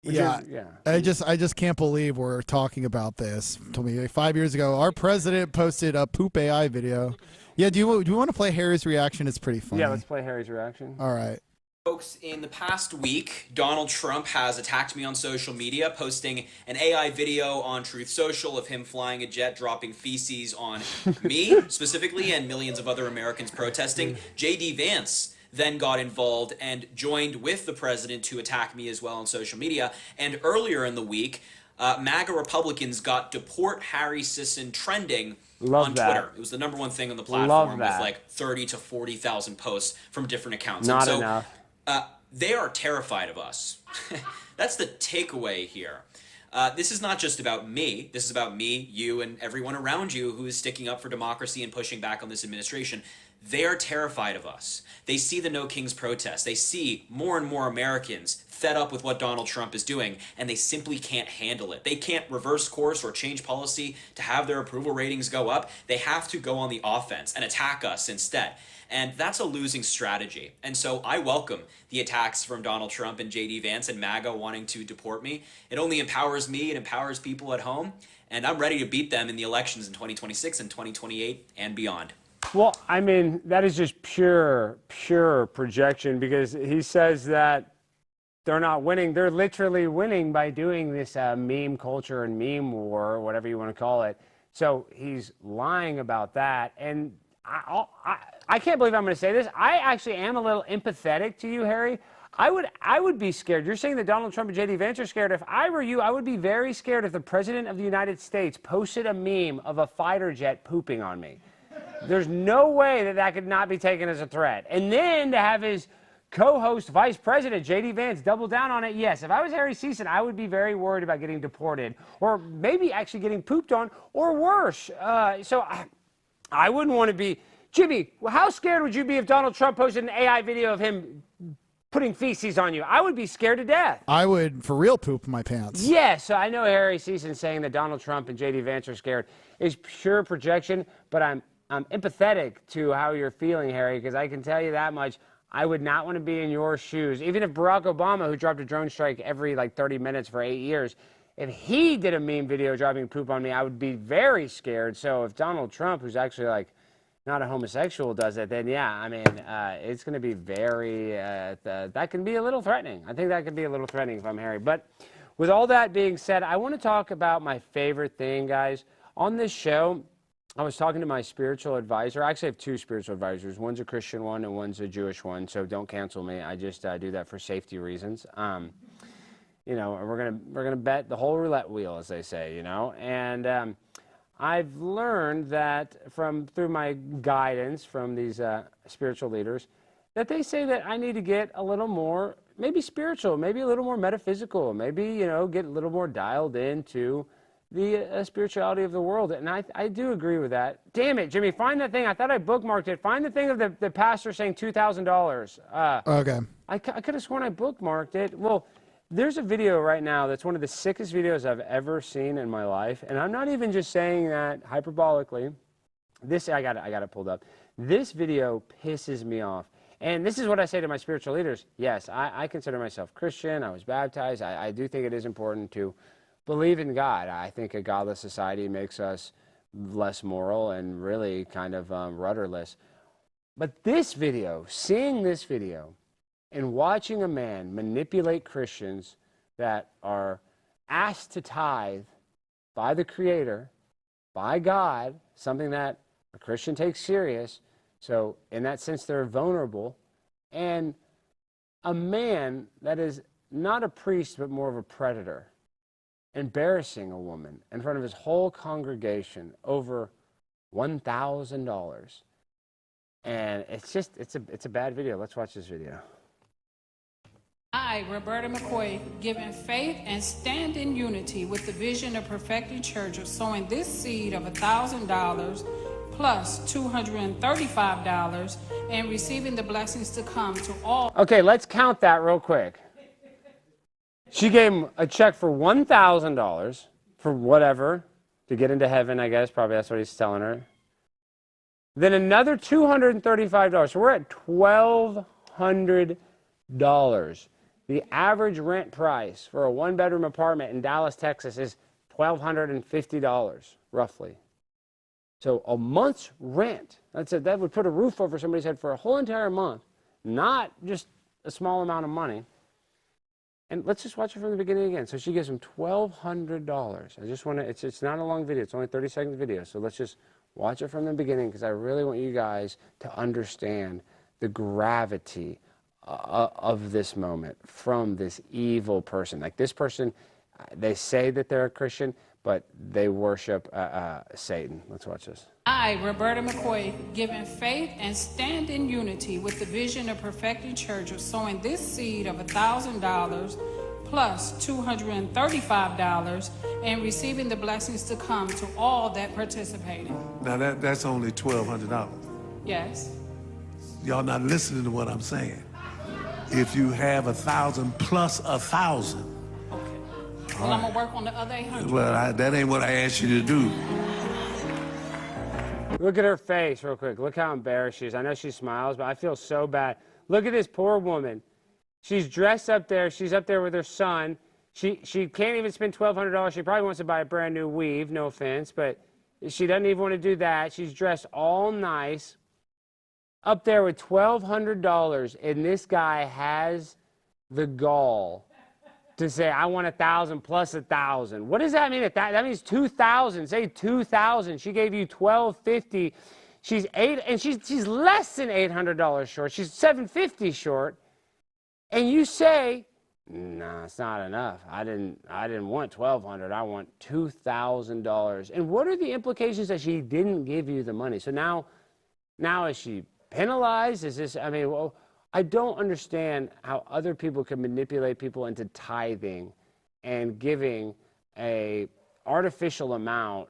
Yeah. I just can't believe we're talking about this. Told me like 5 years ago, our president posted a poop AI video. Yeah, do you want to play Harry's reaction? It's pretty funny. Yeah, let's play Harry's reaction. All right. Folks, in the past week, Donald Trump has attacked me on social media, posting an AI video on Truth Social of him flying a jet, dropping feces on me, specifically, and millions of other Americans protesting. J.D. Vance then got involved and joined with the president to attack me as well on social media. And earlier in the week, MAGA Republicans got Deport Harry Sisson trending on Twitter. It was the #1 thing on the platform with like 30 to 40,000 posts from different accounts. Not enough. They are terrified of us. That's the takeaway here. This is not just about me. This is about me, you, and everyone around you who is sticking up for democracy and pushing back on this administration. They are terrified of us. They see the No Kings protests. They see more and more Americans fed up with what Donald Trump is doing, and they simply can't handle it. They can't reverse course or change policy to have their approval ratings go up. They have to go on the offense and attack us instead. And that's a losing strategy. And so I welcome the attacks from Donald Trump and J.D. Vance and MAGA wanting to deport me. It only empowers me, it empowers people at home, and I'm ready to beat them in the elections in 2026 and 2028 and beyond. Well, I mean, that is just pure projection because he says that they're not winning. They're literally winning by doing this meme culture and meme war, or whatever you want to call it. So he's lying about that. And I can't believe I'm going to say this. I actually am a little empathetic to you, Harry. I would be scared. You're saying that Donald Trump and J.D. Vance are scared. If I were you, I would be very scared if the President of the United States posted a meme of a fighter jet pooping on me. There's no way that could not be taken as a threat. And then to have his co-host Vice President J.D. Vance doubled down on it. Yes, if I was Harry Season, I would be very worried about getting deported or maybe actually getting pooped on or worse. So I wouldn't want to be. Jimmy, how scared would you be if Donald Trump posted an AI video of him putting feces on you? I would be scared to death. I would for real poop my pants. Yes, so I know Harry Season saying that Donald Trump and J.D. Vance are scared is pure projection, but I'm empathetic to how you're feeling, Harry, because I can tell you that much. I would not want to be in your shoes. Even if Barack Obama, who dropped a drone strike every 30 minutes for 8 years, if he did a meme video dropping poop on me, I would be very scared. So if Donald Trump, who's actually not a homosexual, does it, then yeah, I mean, it's going to be very, that can be a little threatening. I think that could be a little threatening if I'm Harry. But with all that being said, I want to talk about my favorite thing, guys. On this show, I was talking to my spiritual advisor. I actually have two spiritual advisors. One's a Christian one and one's a Jewish one, so don't cancel me. I just do that for safety reasons. You know, we're gonna bet the whole roulette wheel, as they say, you know. And I've learned that through my guidance from these spiritual leaders, that they say that I need to get a little more, maybe spiritual, maybe a little more metaphysical, maybe, you know, get a little more dialed into the spirituality of the world. And I do agree with that. Damn it, Jimmy, find that thing. I thought I bookmarked it. Find the thing of the pastor saying $2,000. Okay. I could have sworn I bookmarked it. Well, there's a video right now that's one of the sickest videos I've ever seen in my life. And I'm not even just saying that hyperbolically. I got it pulled up. This video pisses me off. And this is what I say to my spiritual leaders. Yes, I consider myself Christian. I was baptized. I do think it is important to believe in God. I think a godless society makes us less moral and really kind of rudderless. But this video, seeing this video and watching a man manipulate Christians that are asked to tithe by the Creator, by God, something that a Christian takes serious, so in that sense they're vulnerable, and a man that is not a priest but more of a predator, embarrassing a woman in front of his whole congregation over $1,000. And it's a bad video. Let's watch this video. I, Roberta McCoy, given faith and stand in unity with the vision of perfecting church of sowing this seed of $1,000 plus $235 and receiving the blessings to come to all. Okay, let's count that real quick. She gave him a check for $1,000 for whatever, to get into heaven, I guess. Probably that's what he's telling her. Then another $235. So we're at $1,200. The average rent price for a one-bedroom apartment in Dallas, Texas is $1,250, roughly. So a month's rent, that would put a roof over somebody's head for a whole entire month, not just a small amount of money. And let's just watch it from the beginning again. So she gives him $1,200. I just want to, it's not a long video. It's only 30-second video. So let's just watch it from the beginning because I really want you guys to understand the gravity of this moment from this evil person. Like this person, they say that they're a Christian, but they worship Satan. Let's watch this. I, Roberta McCoy, given faith and stand in unity with the vision of perfecting church of sowing this seed of $1,000 plus $235 and receiving the blessings to come to all that participated. Now that's only $1,200. Yes. Y'all not listening to what I'm saying. If you have 1,000 plus 1,000. Okay. Well, I'm gonna work on the other 800. Well, that ain't what I asked you to do. Look at her face real quick. Look how embarrassed she is. I know she smiles, but I feel so bad. Look at this poor woman. She's dressed up there. She's up there with her son. She can't even spend $1,200. She probably wants to buy a brand new weave, no offense, but she doesn't even want to do that. She's dressed all nice. Up there with $1,200, and this guy has the gall to say, I want 1,000 plus 1,000. What does that mean? That means 2,000. Say 2,000. She gave you $1,250. She's less than $800 short. She's $750 short. And you say, nah, it's not enough. I didn't want $1,200. I want $2,000. And what are the implications that she didn't give you the money? So now is she penalized? Is this, I mean, well, I don't understand how other people can manipulate people into tithing and giving a artificial amount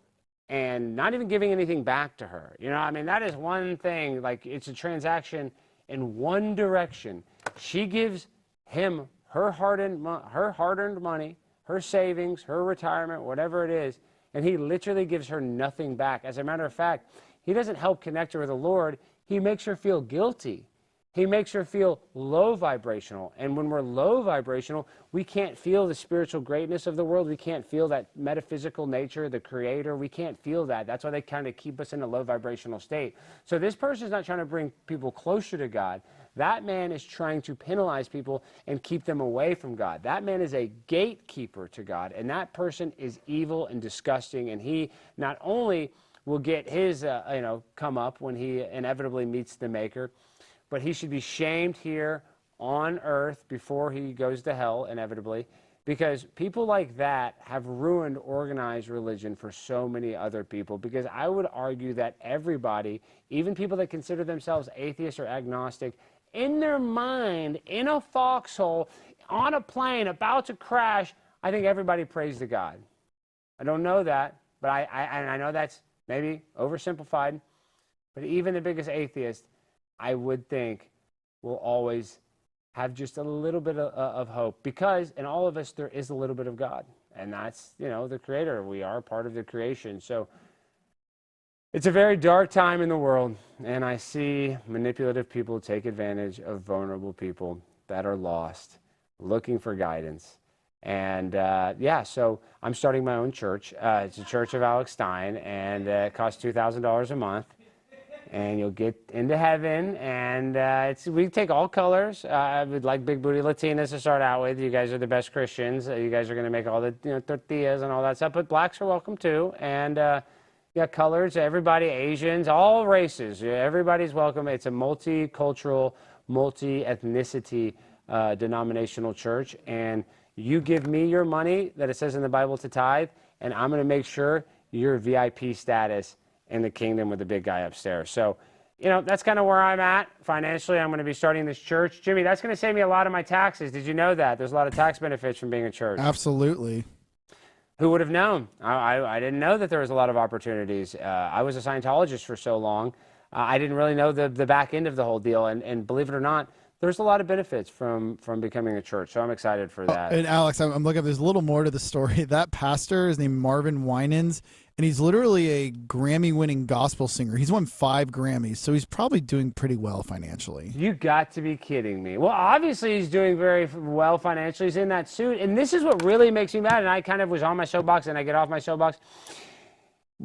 and not even giving anything back to her. You know, I mean, that is one thing. Like, it's a transaction in one direction. She gives him her hard-earned money, her savings, her retirement, whatever it is, and he literally gives her nothing back. As a matter of fact, he doesn't help connect her with the Lord. He makes her feel guilty. He makes her feel low vibrational. And when we're low vibrational, we can't feel the spiritual greatness of the world. We can't feel that metaphysical nature, the creator. We can't feel that. That's why they kind of keep us in a low vibrational state. So this person is not trying to bring people closer to God. That man is trying to penalize people and keep them away from God. That man is a gatekeeper to God. And that person is evil and disgusting. And he not only will get his come up when he inevitably meets the Maker, but he should be shamed here on earth before he goes to hell, inevitably, because people like that have ruined organized religion for so many other people. Because I would argue that everybody, even people that consider themselves atheists or agnostic, in their mind, in a foxhole, on a plane, about to crash, I think everybody prays to God. I don't know that, but I know that's maybe oversimplified, but even the biggest atheist, I would think, will always have just a little bit of hope, because in all of us there is a little bit of God, and that's, the Creator. We are part of the creation. So it's a very dark time in the world, and I see manipulative people take advantage of vulnerable people that are lost, looking for guidance. And so I'm starting my own church. It's a Church of Alex Stein, and it costs $2,000 a month. And you'll get into heaven, and we take all colors. I would like big booty Latinas to start out with. You guys are the best Christians. You guys are going to make all the tortillas and all that stuff. But blacks are welcome too, and colors. Everybody, Asians, all races. Everybody's welcome. It's a multicultural, multi-ethnicity denominational church, and you give me your money that it says in the Bible to tithe, and I'm going to make sure you're VIP status in the kingdom with the big guy upstairs. So, that's kind of where I'm at financially. I'm going to be starting this church. Jimmy, that's going to save me a lot of my taxes. Did you know that? There's a lot of tax benefits from being a church. Absolutely. Who would have known? I didn't know that there was a lot of opportunities. I was a Scientologist for so long. I didn't really know the back end of the whole deal. And believe it or not, there's a lot of benefits from becoming a church. So I'm excited for that. And Alex, I'm looking, there's a little more to the story. That pastor is named Marvin Winans, and he's literally a Grammy-winning gospel singer. He's won 5 Grammys, so he's probably doing pretty well financially. You got to be kidding me. Well, obviously he's doing very well financially. He's in that suit. And this is what really makes me mad. And I kind of was on my soapbox, and I get off my soapbox.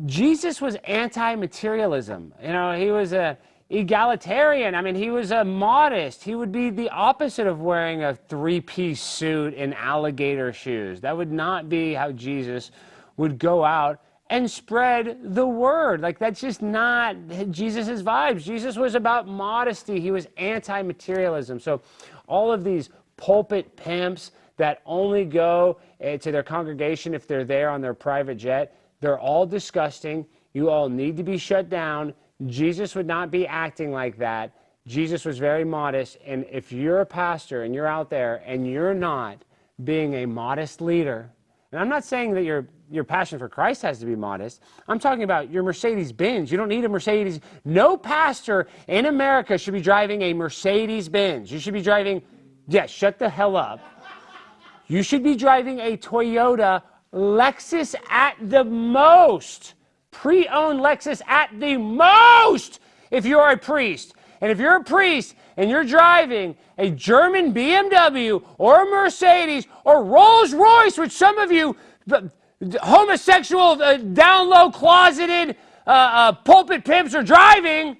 Jesus was anti-materialism. He was a egalitarian. I mean, he was a modest. He would be the opposite of wearing a 3-piece suit and alligator shoes. That would not be how Jesus would go out and spread the word. Like, that's just not Jesus's vibes. Jesus was about modesty. He was anti-materialism. So all of these pulpit pimps that only go to their congregation if they're there on their private jet, they're all disgusting. You all need to be shut down. Jesus would not be acting like that. Jesus was very modest. And if you're a pastor and you're out there and you're not being a modest leader, and I'm not saying that your passion for Christ has to be modest. I'm talking about your Mercedes-Benz. You don't need a Mercedes. No pastor in America should be driving a Mercedes-Benz. You should be driving, shut the hell up. You should be driving a Toyota Lexus at the most. Pre-owned Lexus at the most if you're a priest. And if you're a priest and you're driving a German BMW or a Mercedes or Rolls-Royce, which some of you homosexual, down low, closeted pulpit pimps are driving,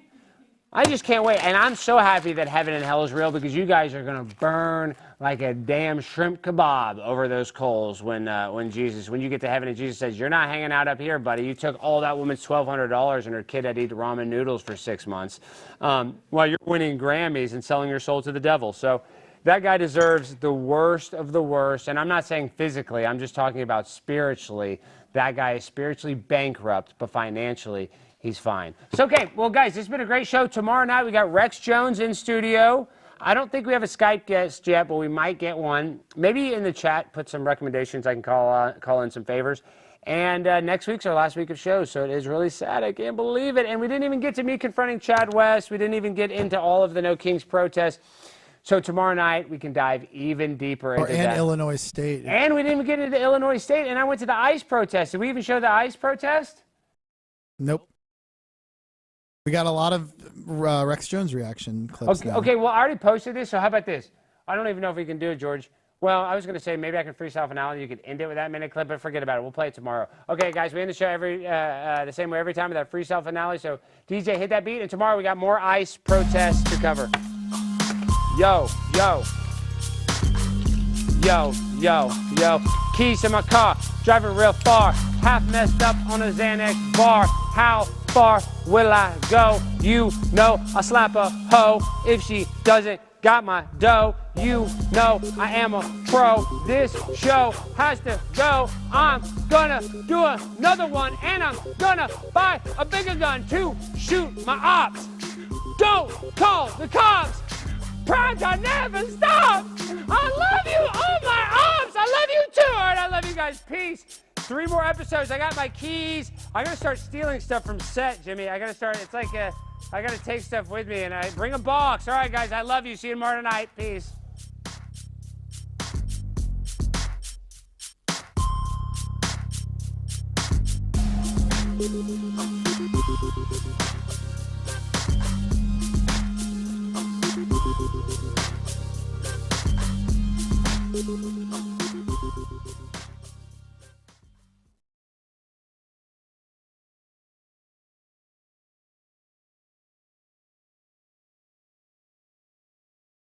I just can't wait. And I'm so happy that heaven and hell is real, because you guys are going to burn like a damn shrimp kebab over those coals when you get to heaven and Jesus says, you're not hanging out up here, buddy. You took all that woman's $1,200 and her kid had to eat ramen noodles for 6 months while you're winning Grammys and selling your soul to the devil. So that guy deserves the worst of the worst. And I'm not saying physically. I'm just talking about spiritually. That guy is spiritually bankrupt, but financially, he's fine. So, okay, well, guys, this has been a great show. Tomorrow night, we got Rex Jones in studio. I don't think we have a Skype guest yet, but we might get one. Maybe in the chat, put some recommendations. I can call in some favors. And next week's our last week of shows, so it is really sad. I can't believe it. And we didn't even get to me confronting Chad West. We didn't even get into all of the No Kings protests. So tomorrow night, we can dive even deeper into that. And Illinois State. And we didn't even get into Illinois State. And I went to the ICE protest. Did we even show the ICE protest? Nope. We got a lot of Rex Jones reaction clips. Okay, well, I already posted this, so how about this? I don't even know if we can do it, George. Well, I was going to say maybe I can freestyle finale. You could end it with that minute clip, but forget about it. We'll play it tomorrow. Okay, guys, we end the show the same way every time with that freestyle finale. So, DJ, hit that beat. And tomorrow we got more ICE protests to cover. Yo, yo. Yo, yo, yo. Keys to my car, driving real far. Half messed up on a Xanax bar. How far will I go? You know I slap a hoe if she doesn't got my dough. You know I am a pro. This show has to go. I'm gonna do another one, and I'm gonna buy a bigger gun to shoot my ops. Don't call the cops. Primetime never stops. I love you, all my ops. I love you too. All right, I love you guys. Peace. 3 more episodes. I got my keys. I gotta start stealing stuff from set, Jimmy. I gotta start. It's like I gotta take stuff with me, and I bring a box. All right, guys. I love you. See you tomorrow night. Peace. Thank you.